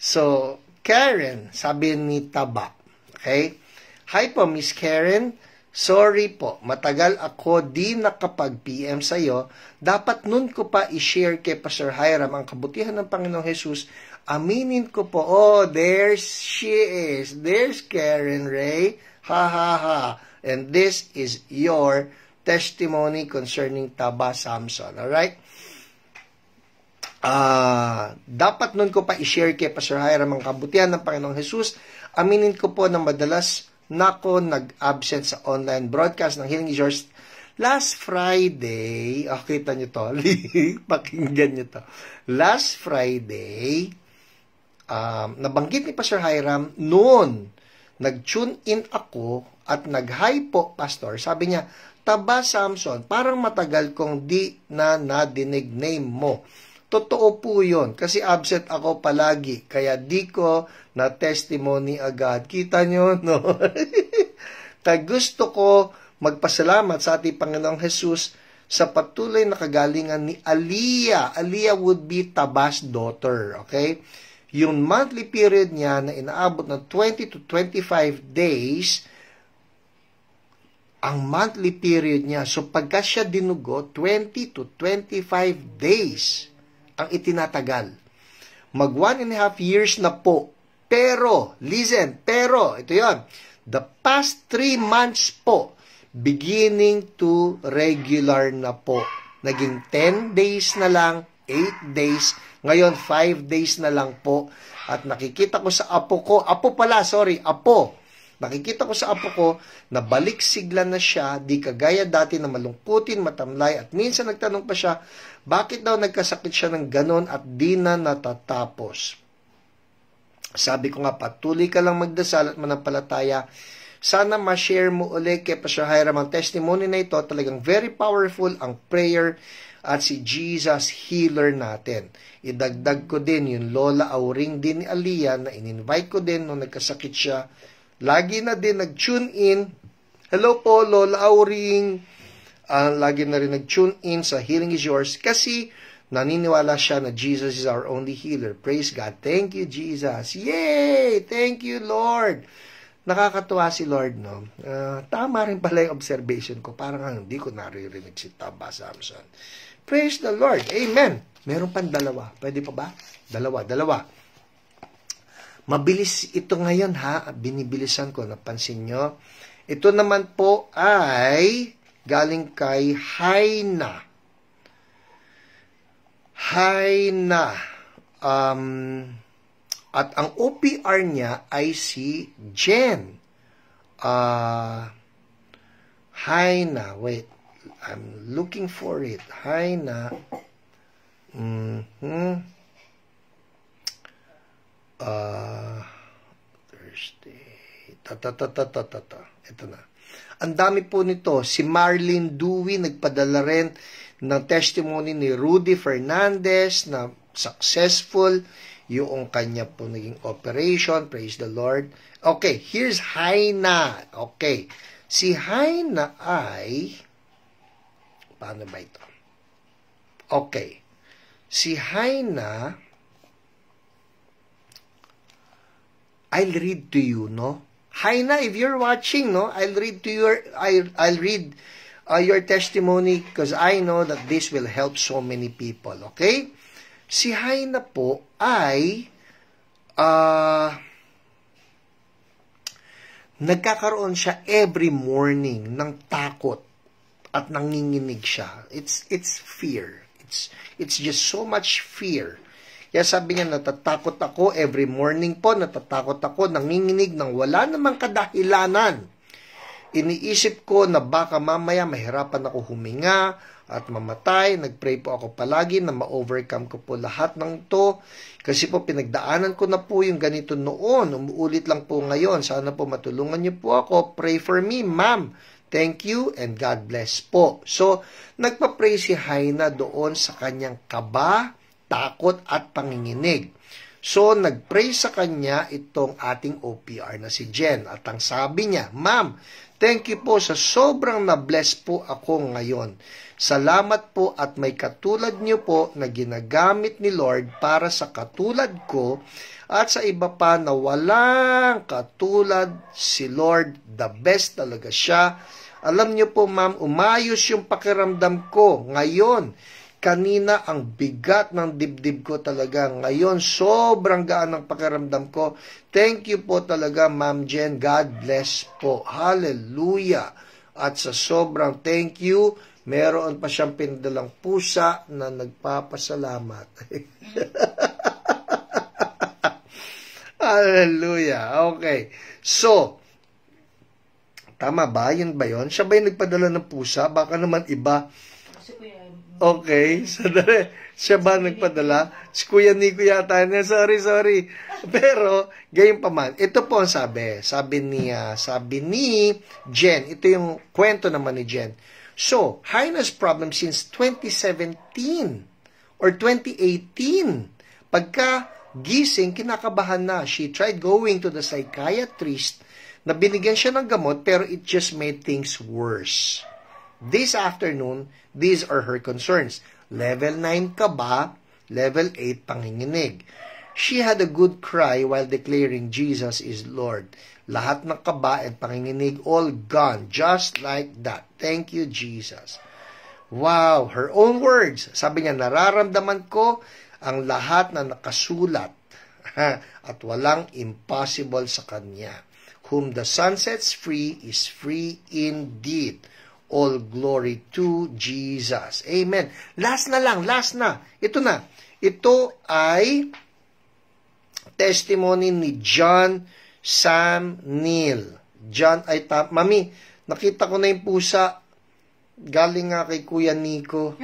So, Karen, sabi ni Taba, okay? Hi po, Miss Karen. Sorry po, matagal ako di nakapag-PM sa'yo. Dapat nun ko pa i-share kay Pastor Hiram ang kabutihan ng Panginoong Jesus. Aminin ko po, oh, there she is. There's Karen Ray. Ha, ha, ha. And this is your testimony concerning Taba Samson. Alright? Dapat nun ko pa i-share kay Pastor Hiram ang kabutihan ng Panginoong Jesus. Aminin ko po na madalas nako nag-absent sa online broadcast ng Healing is Yours. Last Friday, kita nyo to, pakinggan nyo to. Last Friday, nabanggit ni Pastor Hiram, noon, nag-tune in ako at nag-hi po, Pastor. Sabi niya, Taba Samson, parang matagal kong di na nadinig name mo. Totoo po yun, kasi absent ako palagi, kaya di ko na testimony agad. Kita nyo, no? Gusto ko magpasalamat sa ating Panginoong Jesus sa patuloy na kagalingan ni Aliyah. Aliyah would be Tabas' daughter, okay? Yung monthly period niya na inaabot ng 20 to 25 days, ang monthly period niya. So, pagka siya dinugo, 20 to 25 days ang itinatagal. Mag 1.5 years na po. Pero, listen, ito yon. The past 3 months po, beginning to regular na po. Naging 10 days na lang, 8 days, ngayon 5 days na lang po. At nakikita ko sa apo ko, apo. Nakikita ko sa apo ko na balik-sigla na siya, di kagaya dati na malungkutin, matamlay, at minsan nagtanong pa siya, bakit daw nagkasakit siya ng ganon at di na natatapos? Sabi ko nga, patuloy ka lang magdasal at manampalataya. Sana ma-share mo ulit kay Pastor Hiram ang testimony na ito. Talagang very powerful ang prayer at si Jesus healer natin. Idagdag ko din yung Lola Auring din ni Aliyah na in-invite ko din nung nagkasakit siya. Lagi na din nag-tune in. Hello po, Lola Auring. Lagi na rin nag-tune in sa Healing is Yours kasi naniniwala siya na Jesus is our only healer. Praise God. Thank you, Jesus. Yay! Thank you, Lord. Nakakatuwa si Lord, no? Tama rin pala yung observation ko. Parang hindi ko naririnig si Taba Samson. Praise the Lord. Amen. Meron pang dalawa. Pwede pa ba? Dalawa. Mabilis ito ngayon, ha? Binibilisan ko. Napansin nyo? Ito naman po ay galing kay Haina. At ang OPR niya ay si Jen. Haina. Wait. I'm looking for it. Haina. Thursday. Ito na. Ang dami po nito. Si Marlene Dewey nagpadala rin ng testimony ni Rudy Fernandez na successful yung kanya po naging operation. Praise the Lord. Okay, here's Haina. Okay. Si Haina ay paano ba ito? Okay. Si Haina, I'll read to you, no? Haina, if you're watching, no, I'll read your testimony because I know that this will help so many people, okay? Si Haina po ay nagkakaroon siya every morning ng takot at nanginginig siya. It's fear. It's just so much fear. Kaya sabi niya, natatakot ako every morning po, natatakot ako, nanginginig ng wala namang kadahilanan. Iniisip ko na baka mamaya mahirapan ako huminga at mamatay. Nagpray po ako palagi na ma-overcome ko po lahat ng to. Kasi po pinagdaanan ko na po yung ganito noon. Umuulit lang po ngayon. Sana po matulungan niyo po ako. Pray for me, ma'am. Thank you and God bless po. So, nagpa-pray si Haina doon sa kanyang kaba, takot at panginginig. So, nag-pray sa kanya itong ating OPR na si Jen. At ang sabi niya, ma'am, thank you po sa sobrang na-bless po ako ngayon. Salamat po at may katulad niyo po na ginagamit ni Lord para sa katulad ko at sa iba pa na walang katulad si Lord. The best talaga siya. Alam niyo po, ma'am, umayos yung pakiramdam ko ngayon. Kanina, ang bigat ng dibdib ko talaga. Ngayon, sobrang gaan ng pakiramdam ko. Thank you po talaga, Ma'am Jen. God bless po. Hallelujah. At sa sobrang thank you, meron pa siyang pinadalang pusa na nagpapasalamat. Hallelujah. Okay. So, tama ba? Yun ba yun? Siya ba yung nagpadala ng pusa? Baka naman iba. Okay, sandali. Siya ba nagpadala? Si Kuya Nico yata. Sorry. Pero, gayon pa man. Ito po ang sabi. Sabi ni Jen. Ito yung kwento naman ni Jen. So, Haina's problem since 2017 or 2018. Pagka gising, kinakabahan na. She tried going to the psychiatrist na binigyan siya ng gamot pero it just made things worse. This afternoon, these are her concerns. Level 9 kaba, level 8 panginginig. She had a good cry while declaring Jesus is Lord. Lahat ng kaba at panginginig all gone, just like that. Thank you, Jesus. Wow, her own words. Sabi niya, nararamdaman ko ang lahat na nakasulat at walang impossible sa kanya. Whom the Son sets free is free indeed. All glory to Jesus. Amen. Last na. Ito na. Ito ay testimony ni John Sam Neil. John ay Mami, nakita ko na yung pusa. Galing nga kay Kuya Nico.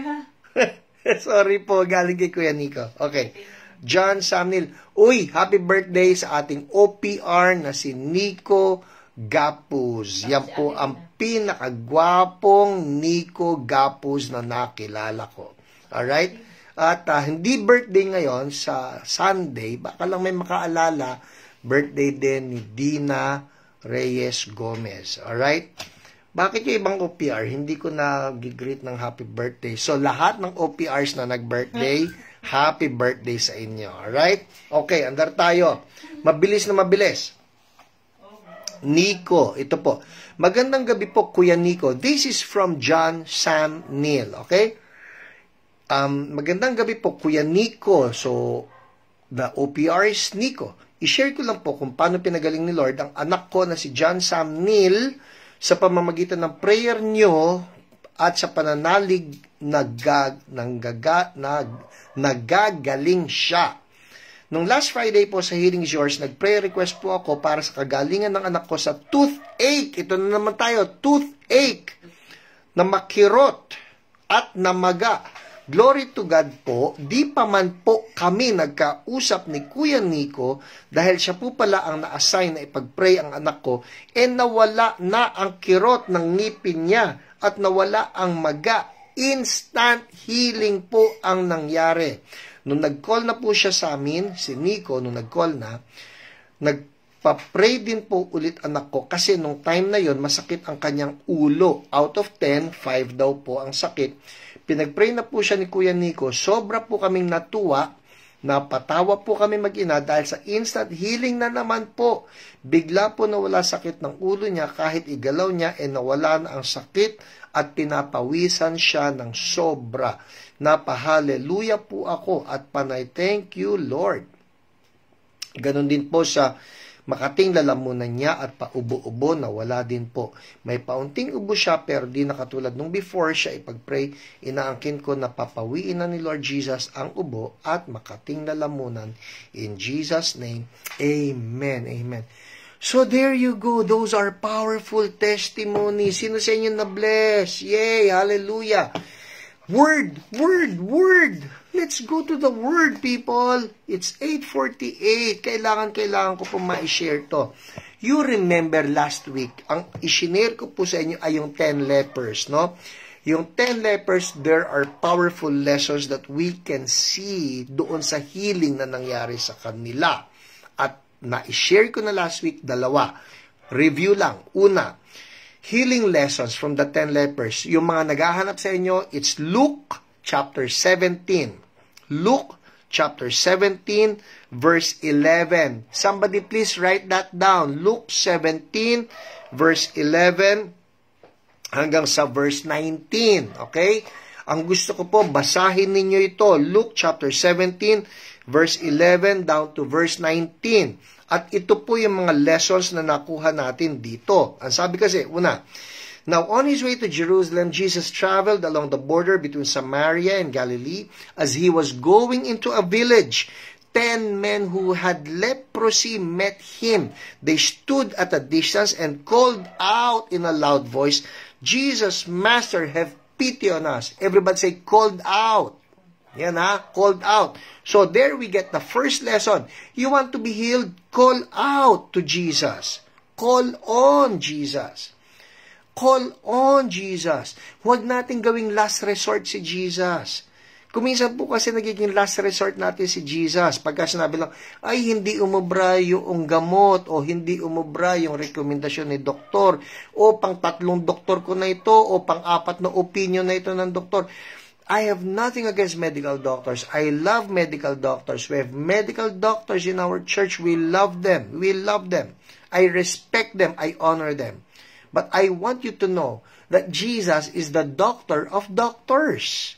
Sorry po, galing kay Kuya Nico. Okay. John Sam Neil. Uy, happy birthday sa ating OPR na si Nico Gapuz. Yan po ang pinakagwapong Nico Gapuz na nakilala ko. Alright? At hindi birthday ngayon sa Sunday, baka lang may makaalala, birthday din ni Dina Reyes Gomez. Alright? Bakit yung ibang OPR, hindi ko na-greet ng happy birthday? So, lahat ng OPRs na nag-birthday, happy birthday sa inyo. Alright? Okay, andar tayo. Mabilis na mabilis. Nico, ito po. Magandang gabi po, Kuya Nico. This is from John Sam Neil, okay? Magandang gabi po, Kuya Nico. So, the OPR is Nico. I-share ko lang po kung paano pinagaling ni Lord ang anak ko na si John Sam Neil sa pamamagitan ng prayer nyo at sa pananalig nagagaling siya. Nung last Friday po sa Healing is Yours, nag-prayer request po ako para sa kagalingan ng anak ko sa toothache. Ito na naman tayo, toothache, na makirot at namaga. Glory to God po, di pa man po kami nagkausap ni Kuya Nico dahil siya po pala ang na-assign na ipag-pray ang anak ko nawala na ang kirot ng ngipin niya at nawala ang maga. Instant healing po ang nangyari. Nung nag-call na po siya sa amin, si Nico, nung nag-call na, nagpa-pray din po ulit anak ko kasi nung time na yon masakit ang kanyang ulo. Out of 10, 5 daw po ang sakit. Pinag-pray na po siya ni Kuya Nico. Sobra po kaming natuwa, napatawa po kami mag-ina dahil sa instant healing na naman po. Bigla po nawala sakit ng ulo niya kahit igalaw niya nawala na ang sakit at pinapawisan siya ng sobra. Napahaleluya po ako at panay thank you Lord. Ganon din po sa makating lalamunan niya at paubo-ubo na wala din po. May paunting ubo siya pero di na katulad nung before siya ipag-pray. Inaangkin ko na papawiin na ni Lord Jesus ang ubo at makating lalamunan. In Jesus' name, Amen. Amen. So there you go. Those are powerful testimonies. Sino sa inyo na bless? Yay! Hallelujah! Word! Let's go to the Word, people. It's 8:48. Kailangan ko po ma-share to. You remember last week, ang isinare ko po sa inyo ay yung 10 lepers, no? Yung 10 lepers, there are powerful lessons that we can see doon sa healing na nangyari sa kanila. At na-share ko na last week, 2. Review lang. Una, healing lessons from the 10 lepers. Yung mga naghahanap sa inyo, it's Luke chapter 17. Luke chapter 17, verse 11. Somebody please write that down. Luke 17, verse 11 hanggang sa verse 19. Okay? Ang gusto ko po, basahin ninyo ito. Luke chapter 17, verse 11 down to verse 19. At ito po yung mga lessons na nakuha natin dito. Ang sabi kasi, una, now, on his way to Jerusalem, Jesus traveled along the border between Samaria and Galilee. As he was going into a village, 10 men who had leprosy met him. They stood at a distance and called out in a loud voice, Jesus, Master, have pity on us. Everybody say, called out. Yan called out. So there we get the first lesson. You want to be healed? Call out to Jesus. Call on Jesus. Call on Jesus. Huwag natin gawing last resort si Jesus. Kuminsan po kasi nagiging last resort natin si Jesus. Pagka sinabi lang, ay hindi umubra yung gamot o hindi umubra yung rekomendasyon ni doktor o pang 3 doktor ko na ito o pang 4 na opinion na ito ng doktor. I have nothing against medical doctors. I love medical doctors. We have medical doctors in our church. We love them. We love them. I respect them. I honor them. But I want you to know that Jesus is the doctor of doctors.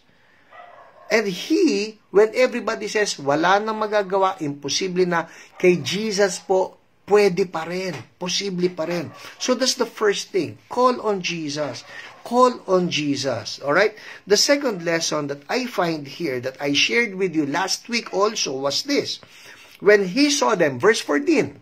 And He, when everybody says, wala nang magagawa, imposible na, kay Jesus po, pwede pa rin. Posible pa rin. So that's the first thing. Call on Jesus. Call on Jesus. Alright? The second lesson that I find here, that I shared with you last week also, was this. When He saw them, verse 14,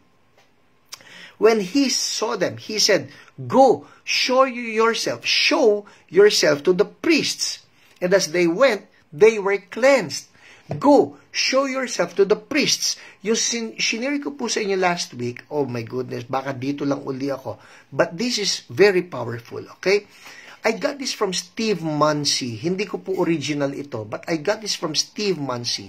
when He saw them, He said, go, show yourself to the priests. And as they went, they were cleansed. Go, show yourself to the priests. Yung shinare ko po sa inyo last week, oh my goodness, baka dito lang uli ako. But this is very powerful, okay? I got this from Steve Munsey. Hindi ko po original ito, but I got this from Steve Munsey.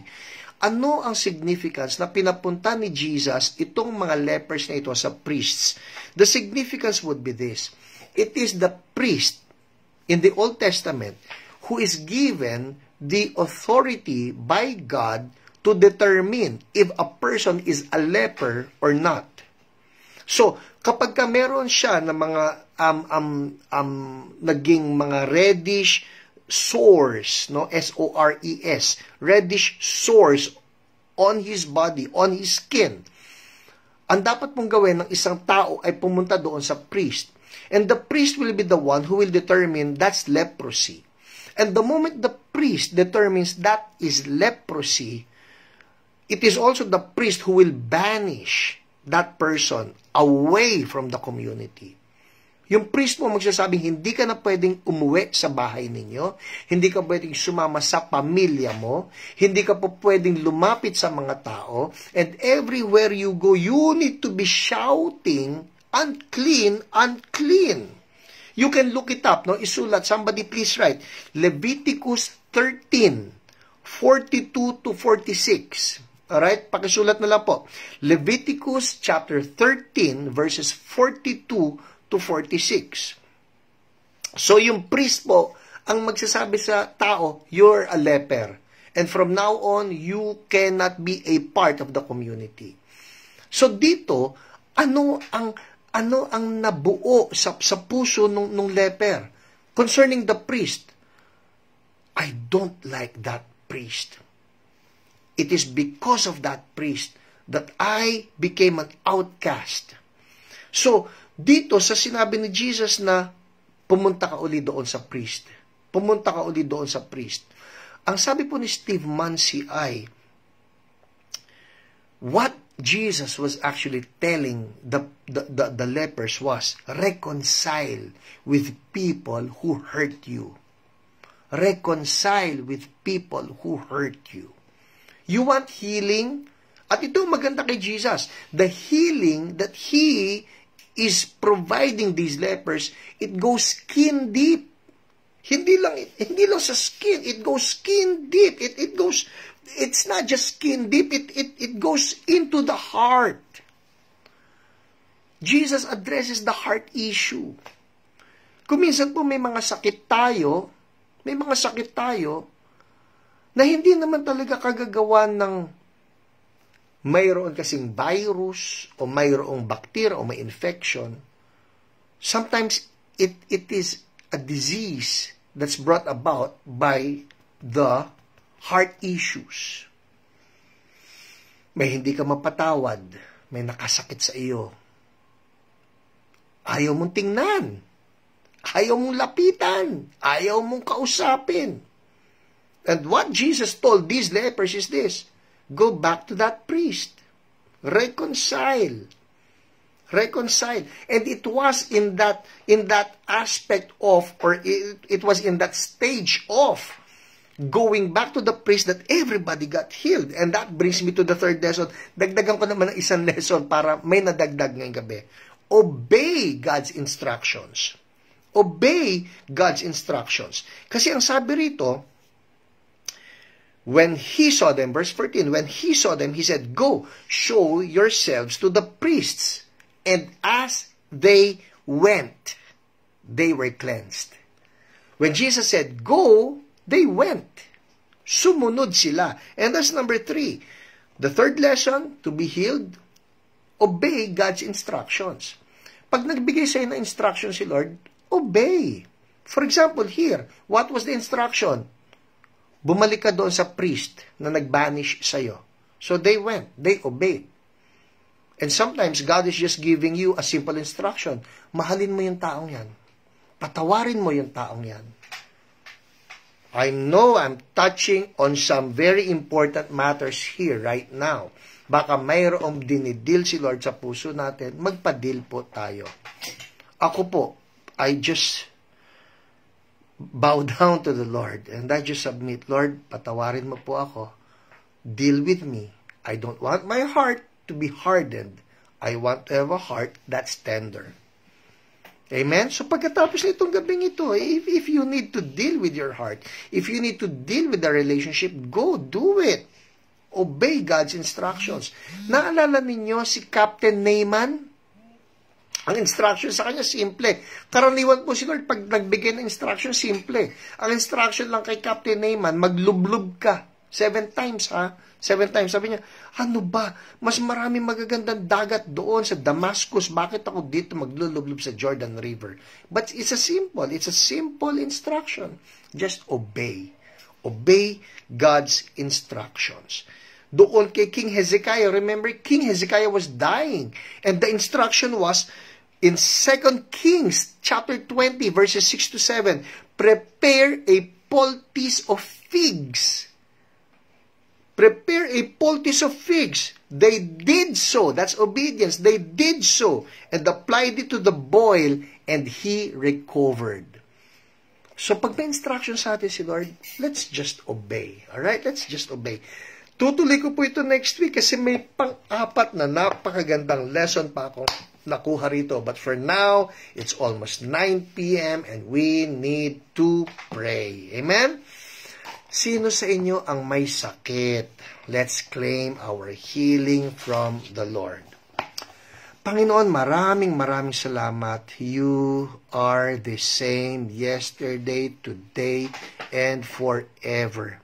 Ano ang significance na pinapunta ni Jesus itong mga lepers na ito sa priests? The significance would be this. It is the priest in the Old Testament who is given the authority by God to determine if a person is a leper or not. So, kapag ka meron siya na mga naging mga reddish sores, no, S-O-R-E-S, reddish sores on his body, on his skin, ang dapat mong gawin ng isang tao ay pumunta doon sa priest. And the priest will be the one who will determine that's leprosy. And the moment the priest determines that is leprosy, it is also the priest who will banish that person away from the community. Yung priest mo magsasabing, hindi ka na pwedeng umuwi sa bahay ninyo, hindi ka pwedeng sumama sa pamilya mo, hindi ka po pwedeng lumapit sa mga tao, and everywhere you go, you need to be shouting, unclean, unclean. You can look it up, no? Isulat, somebody please write, Leviticus 13, 42 to 46. Alright? Pakisulat na lang po. Leviticus chapter 13, verses 42 to 46. So, yung priest po, ang magsasabi sa tao, you're a leper. And from now on, you cannot be a part of the community. So, dito, ano ang nabuo sa puso nung leper concerning the priest? I don't like that priest. It is because of that priest that I became an outcast. So, dito sa sinabi ni Jesus na pumunta ka uli doon sa priest. Pumunta ka uli doon sa priest. Ang sabi po ni Steve Munsey ay, what Jesus was actually telling the lepers was, reconcile with people who hurt you. Reconcile with people who hurt you. You want healing? At ito maganda kay Jesus. The healing that He is providing these lepers, it goes skin deep. Hindi lang sa skin, it goes skin deep. It's not just skin deep, it goes into the heart. Jesus addresses the heart issue. Kuminsan po may mga sakit tayo na hindi naman talaga kagagawa ng mayroon kasing virus o mayroong bacteria o may infection. Sometimes it is a disease that's brought about by the heart issues. May hindi ka mapatawad, may nakasakit sa iyo. Ayaw mong tingnan, ayaw mong lapitan, ayaw mong kausapin. And what Jesus told these lepers is this, go back to that priest. Reconcile. And it was in that aspect of, or it was in that stage of going back to the priest that everybody got healed. And that brings me to the third lesson. Dagdagan ko naman ng isang lesson para may nadagdag ngayong gabi. Obey God's instructions. Obey God's instructions. Kasi ang sabi rito, When he saw them, verse 14, when he saw them, he said, "Go, show yourselves to the priests." And as they went, they were cleansed. When Jesus said, "Go," they went. Sumunod sila. And that's number 3. The third lesson, to be healed, obey God's instructions. Pag nagbigay sa'yo ng instruction si Lord, obey. For example, here, what was the instruction? Bumalik ka doon sa priest na nag-banish sa'yo. So they went, they obeyed. And sometimes, God is just giving you a simple instruction. Mahalin mo yung taong yan. Patawarin mo yung taong yan. I know I'm touching on some very important matters here right now. Baka mayroong dinidil si Lord sa puso natin, magpadil po tayo. Ako po, I just bow down to the Lord and I just submit, Lord, patawarin mo po ako. Deal with me. I don't want my heart to be hardened. I want to have a heart that's tender. Amen? So pagkatapos nitong gabing ito, if you need to deal with your heart, if you need to deal with the relationship, go, do it. Obey God's instructions. Naalala ninyo si Captain Naaman? Ang instruction sa kanya, simple. Karaniwan po si Lord, pag nagbigay ng instruction, simple. Ang instruction lang kay Captain Naaman, maglublob ka. 7 times, ha? 7 times. Sabi niya, ano ba? Mas maraming magagandang dagat doon sa Damascus. Bakit ako dito maglulublob sa Jordan River? But it's a simple instruction. Just obey. Obey God's instructions. Doon kay King Hezekiah, remember, King Hezekiah was dying. And the instruction was, in 2 Kings chapter 20, verses 6 to 7, prepare a poultice of figs. Prepare a poultice of figs. They did so. That's obedience. They did so. And applied it to the boil, and he recovered. So, pag may instruction sa atin si Lord, let's just obey. Alright? Let's just obey. Tutuloy ko po ito next week kasi may pang-4 na napakagandang lesson pa akong nakuha rito. But for now, it's almost 9 p.m. and we need to pray. Amen? Sino sa inyo ang may sakit? Let's claim our healing from the Lord. Panginoon, maraming salamat. You are the same yesterday, today, and forever.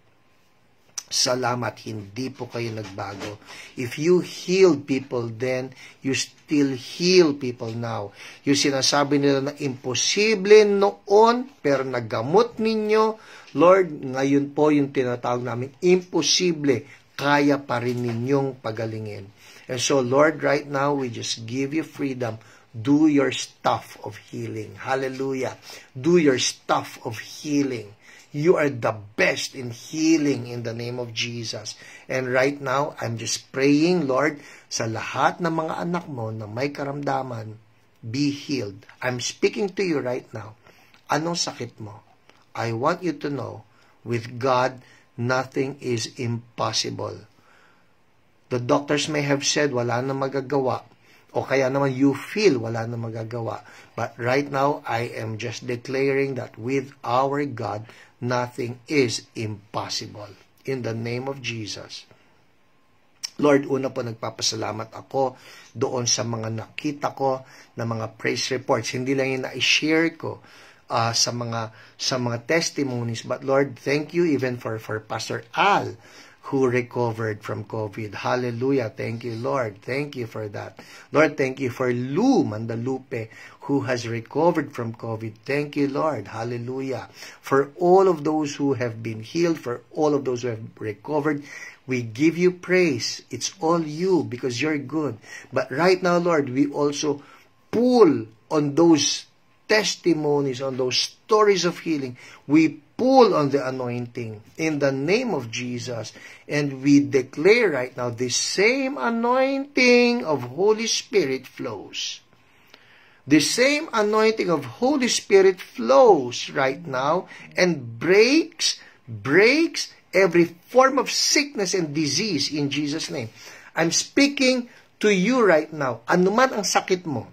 Salamat, hindi po kayo nagbago. If you healed people then, you still heal people now. Yung sinasabi nila na imposible noon, pero nagamot ninyo, Lord, ngayon po yung tinatawag namin, imposible, kaya pa rin ninyong pagalingin. And so, Lord, right now, we just give you freedom. Do your stuff of healing. Hallelujah. Do your stuff of healing. You are the best in healing in the name of Jesus. And right now, I'm just praying, Lord, sa lahat ng mga anak mo na may karamdaman, be healed. I'm speaking to you right now. Anong sakit mo? I want you to know, with God, nothing is impossible. The doctors may have said, wala na magagawa. O kaya naman you feel wala na magagawa. But right now, I am just declaring that with our God, nothing is impossible. In the name of Jesus. Lord, una po nagpapasalamat ako doon sa mga nakita ko na mga praise reports. Hindi lang yung na-share ko sa mga testimonies. But Lord, thank you even for Pastor Al, who recovered from COVID. Hallelujah. Thank you, Lord. Thank you for that. Lord, thank you for Lou Mandalupe, who has recovered from COVID. Thank you, Lord. Hallelujah. For all of those who have been healed, for all of those who have recovered, we give you praise. It's all you because you're good. But right now, Lord, we also pull on those testimonies, on those stories of healing. We pull on the anointing in the name of Jesus. And we declare right now, the same anointing of Holy Spirit flows. The same anointing of Holy Spirit flows right now and breaks every form of sickness and disease in Jesus' name. I'm speaking to you right now. Ano man ang sakit mo,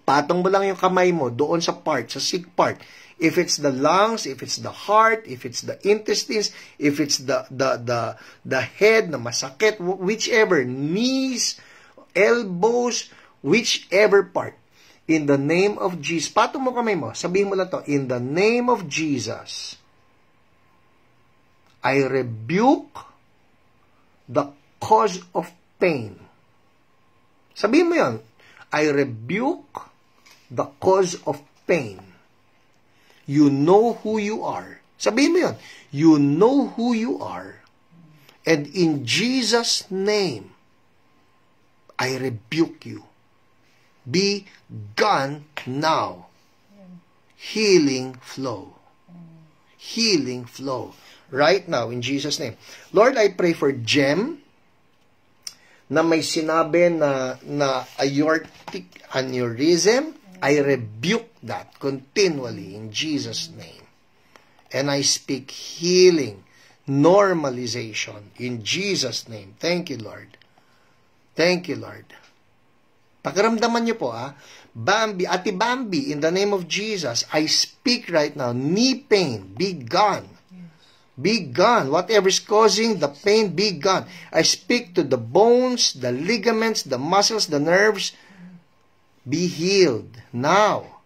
patong mo lang yung kamay mo doon sa sick part. If it's the lungs, if it's the heart, if it's the intestines, if it's the head na masakit, whichever, knees, elbows, whichever part. In the name of Jesus, patong mo kamay mo, sabihin mo lang to, in the name of Jesus, I rebuke the cause of pain. Sabihin mo yun, I rebuke the cause of pain. You know who you are. Sabihin mo yun. You know who you are. And in Jesus' name, I rebuke you. Be gone now. Healing flow. Healing flow. Right now, in Jesus' name. Lord, I pray for Jem, na may sinabi na aortic aneurysm. I rebuke that continually in Jesus' name. And I speak healing, normalization in Jesus' name. Thank you, Lord. Thank you, Lord. Pakiramdaman niyo po, Bambi, Ate Bambi, in the name of Jesus, I speak right now, knee pain, be gone. Be gone. Whatever is causing the pain, be gone. I speak to the bones, the ligaments, the muscles, the nerves. Be healed now.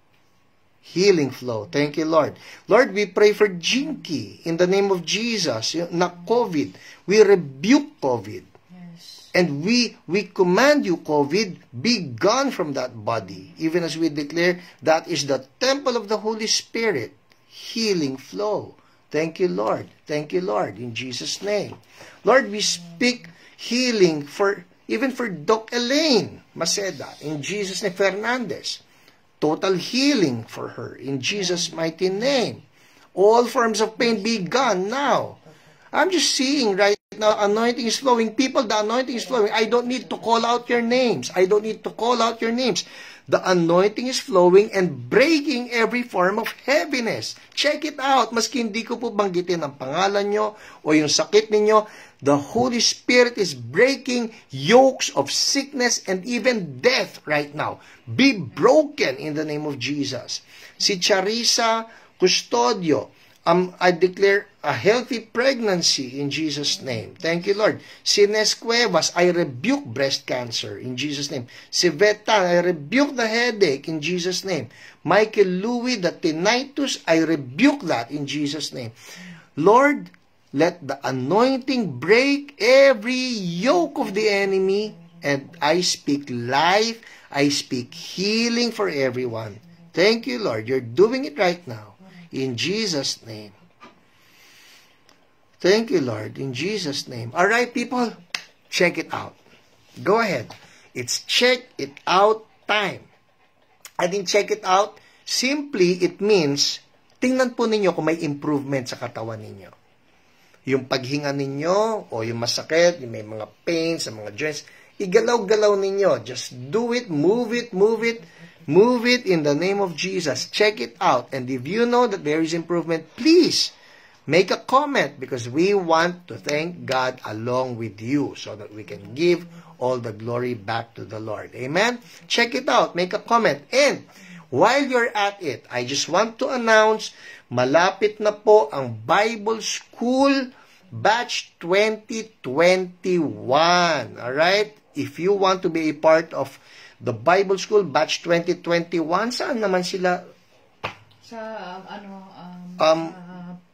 Healing flow. Thank you, Lord. Lord, we pray for Jinky in the name of Jesus. Na COVID. We rebuke COVID. Yes. And we command you, COVID, be gone from that body. Even as we declare, that is the temple of the Holy Spirit. Healing flow. Thank you, Lord. Thank you, Lord. In Jesus' name. Lord, we speak healing even for Doc Elaine Maceda. In Jesus' name, Fernandez. Total healing for her. In Jesus' mighty name. All forms of pain be gone now. I'm just seeing right now, anointing is flowing. People, the anointing is flowing. I don't need to call out your names. I don't need to call out your names. The anointing is flowing and breaking every form of heaviness. Check it out. Maski hindi ko po banggitin ang pangalan nyo o yung sakit ninyo, the Holy Spirit is breaking yokes of sickness and even death right now. Be broken in the name of Jesus. Si Charissa Custodio, I declare a healthy pregnancy in Jesus' name. Thank you, Lord. Si Nes Cuevas, I rebuke breast cancer in Jesus' name. Si Vetan, I rebuke the headache in Jesus' name. Michael Louis, the tinnitus, I rebuke that in Jesus' name. Lord, let the anointing break every yoke of the enemy, and I speak life, I speak healing for everyone. Thank you, Lord. You're doing it right now. In Jesus' name. Thank you, Lord. In Jesus' name. All right, people, check it out. Go ahead. It's check it out time. I didn't check it out. Simply, it means, tingnan po ninyo kung may improvement sa katawan ninyo. Yung paghinga ninyo, o yung masakit, yung may mga pain sa mga joints, igalaw-galaw ninyo. Just do it, move it, move it. Move it in the name of Jesus. Check it out. And if you know that there is improvement, please make a comment, because we want to thank God along with you so that we can give all the glory back to the Lord. Amen? Check it out. Make a comment. And while you're at it, I just want to announce, malapit na po ang Bible School Batch 2021. Alright? If you want to be a part of the Bible School Batch 2021, saan naman sila? Sa,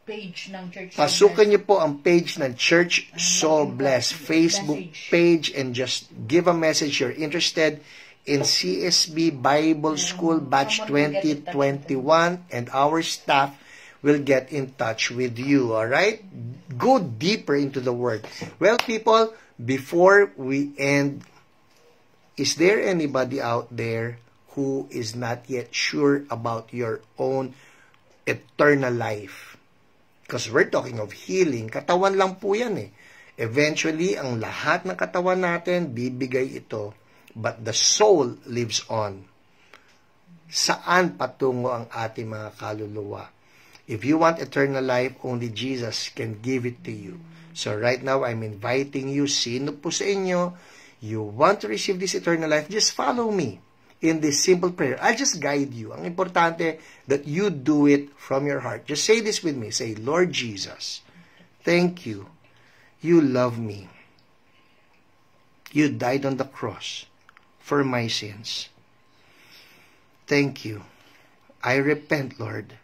page ng Church. Pasukan niyo po ang page ng Church So Blessed Facebook page and just give a message you're interested in CSB Bible School Batch 2021, and our staff will get in touch with you. Alright? Go deeper into the Word. Well, people, before we end, is there anybody out there who is not yet sure about your own eternal life? Because we're talking of healing. Katawan lang po yan eh. Eventually, ang lahat ng katawan natin, bibigay ito. But the soul lives on. Saan patungo ang ating mga kaluluwa? If you want eternal life, only Jesus can give it to you. So right now, I'm inviting you, sino po sa inyo, you want to receive this eternal life, just follow me. in this simple prayer. I'll just guide you. Ang importante that you do it from your heart. Just say this with me. Say, Lord Jesus, thank you. You love me. You died on the cross for my sins. Thank you. I repent, Lord.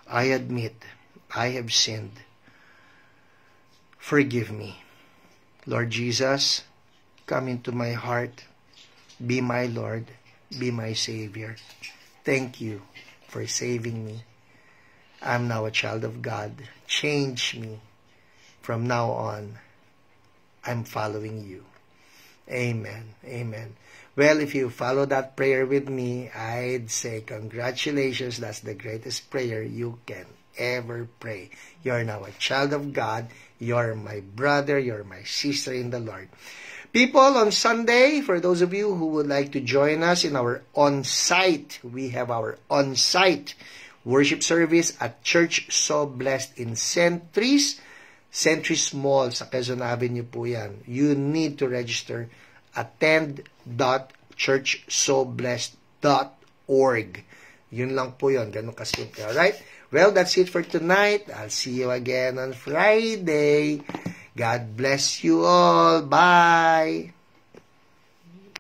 I admit I have sinned. Forgive me. Lord Jesus, come into my heart. Be my Lord. Be my Savior. Thank you for saving me. I'm now a child of God. Change me. From now on, I'm following you. Amen. Amen. Well, if you follow that prayer with me, I'd say congratulations. That's the greatest prayer you can ever pray. You're now a child of God. You're my brother. You're my sister in the Lord. People, on Sunday, for those of you who would like to join us in our on-site, we have our on-site worship service at Church So Blessed in Centuries Mall sa Quezon Avenue po yan. You need to register. attend.churchsoblessed.org. Yun lang po yun. Ganun kasimple. Alright? Well, that's it for tonight. I'll see you again on Friday. God bless you all. Bye!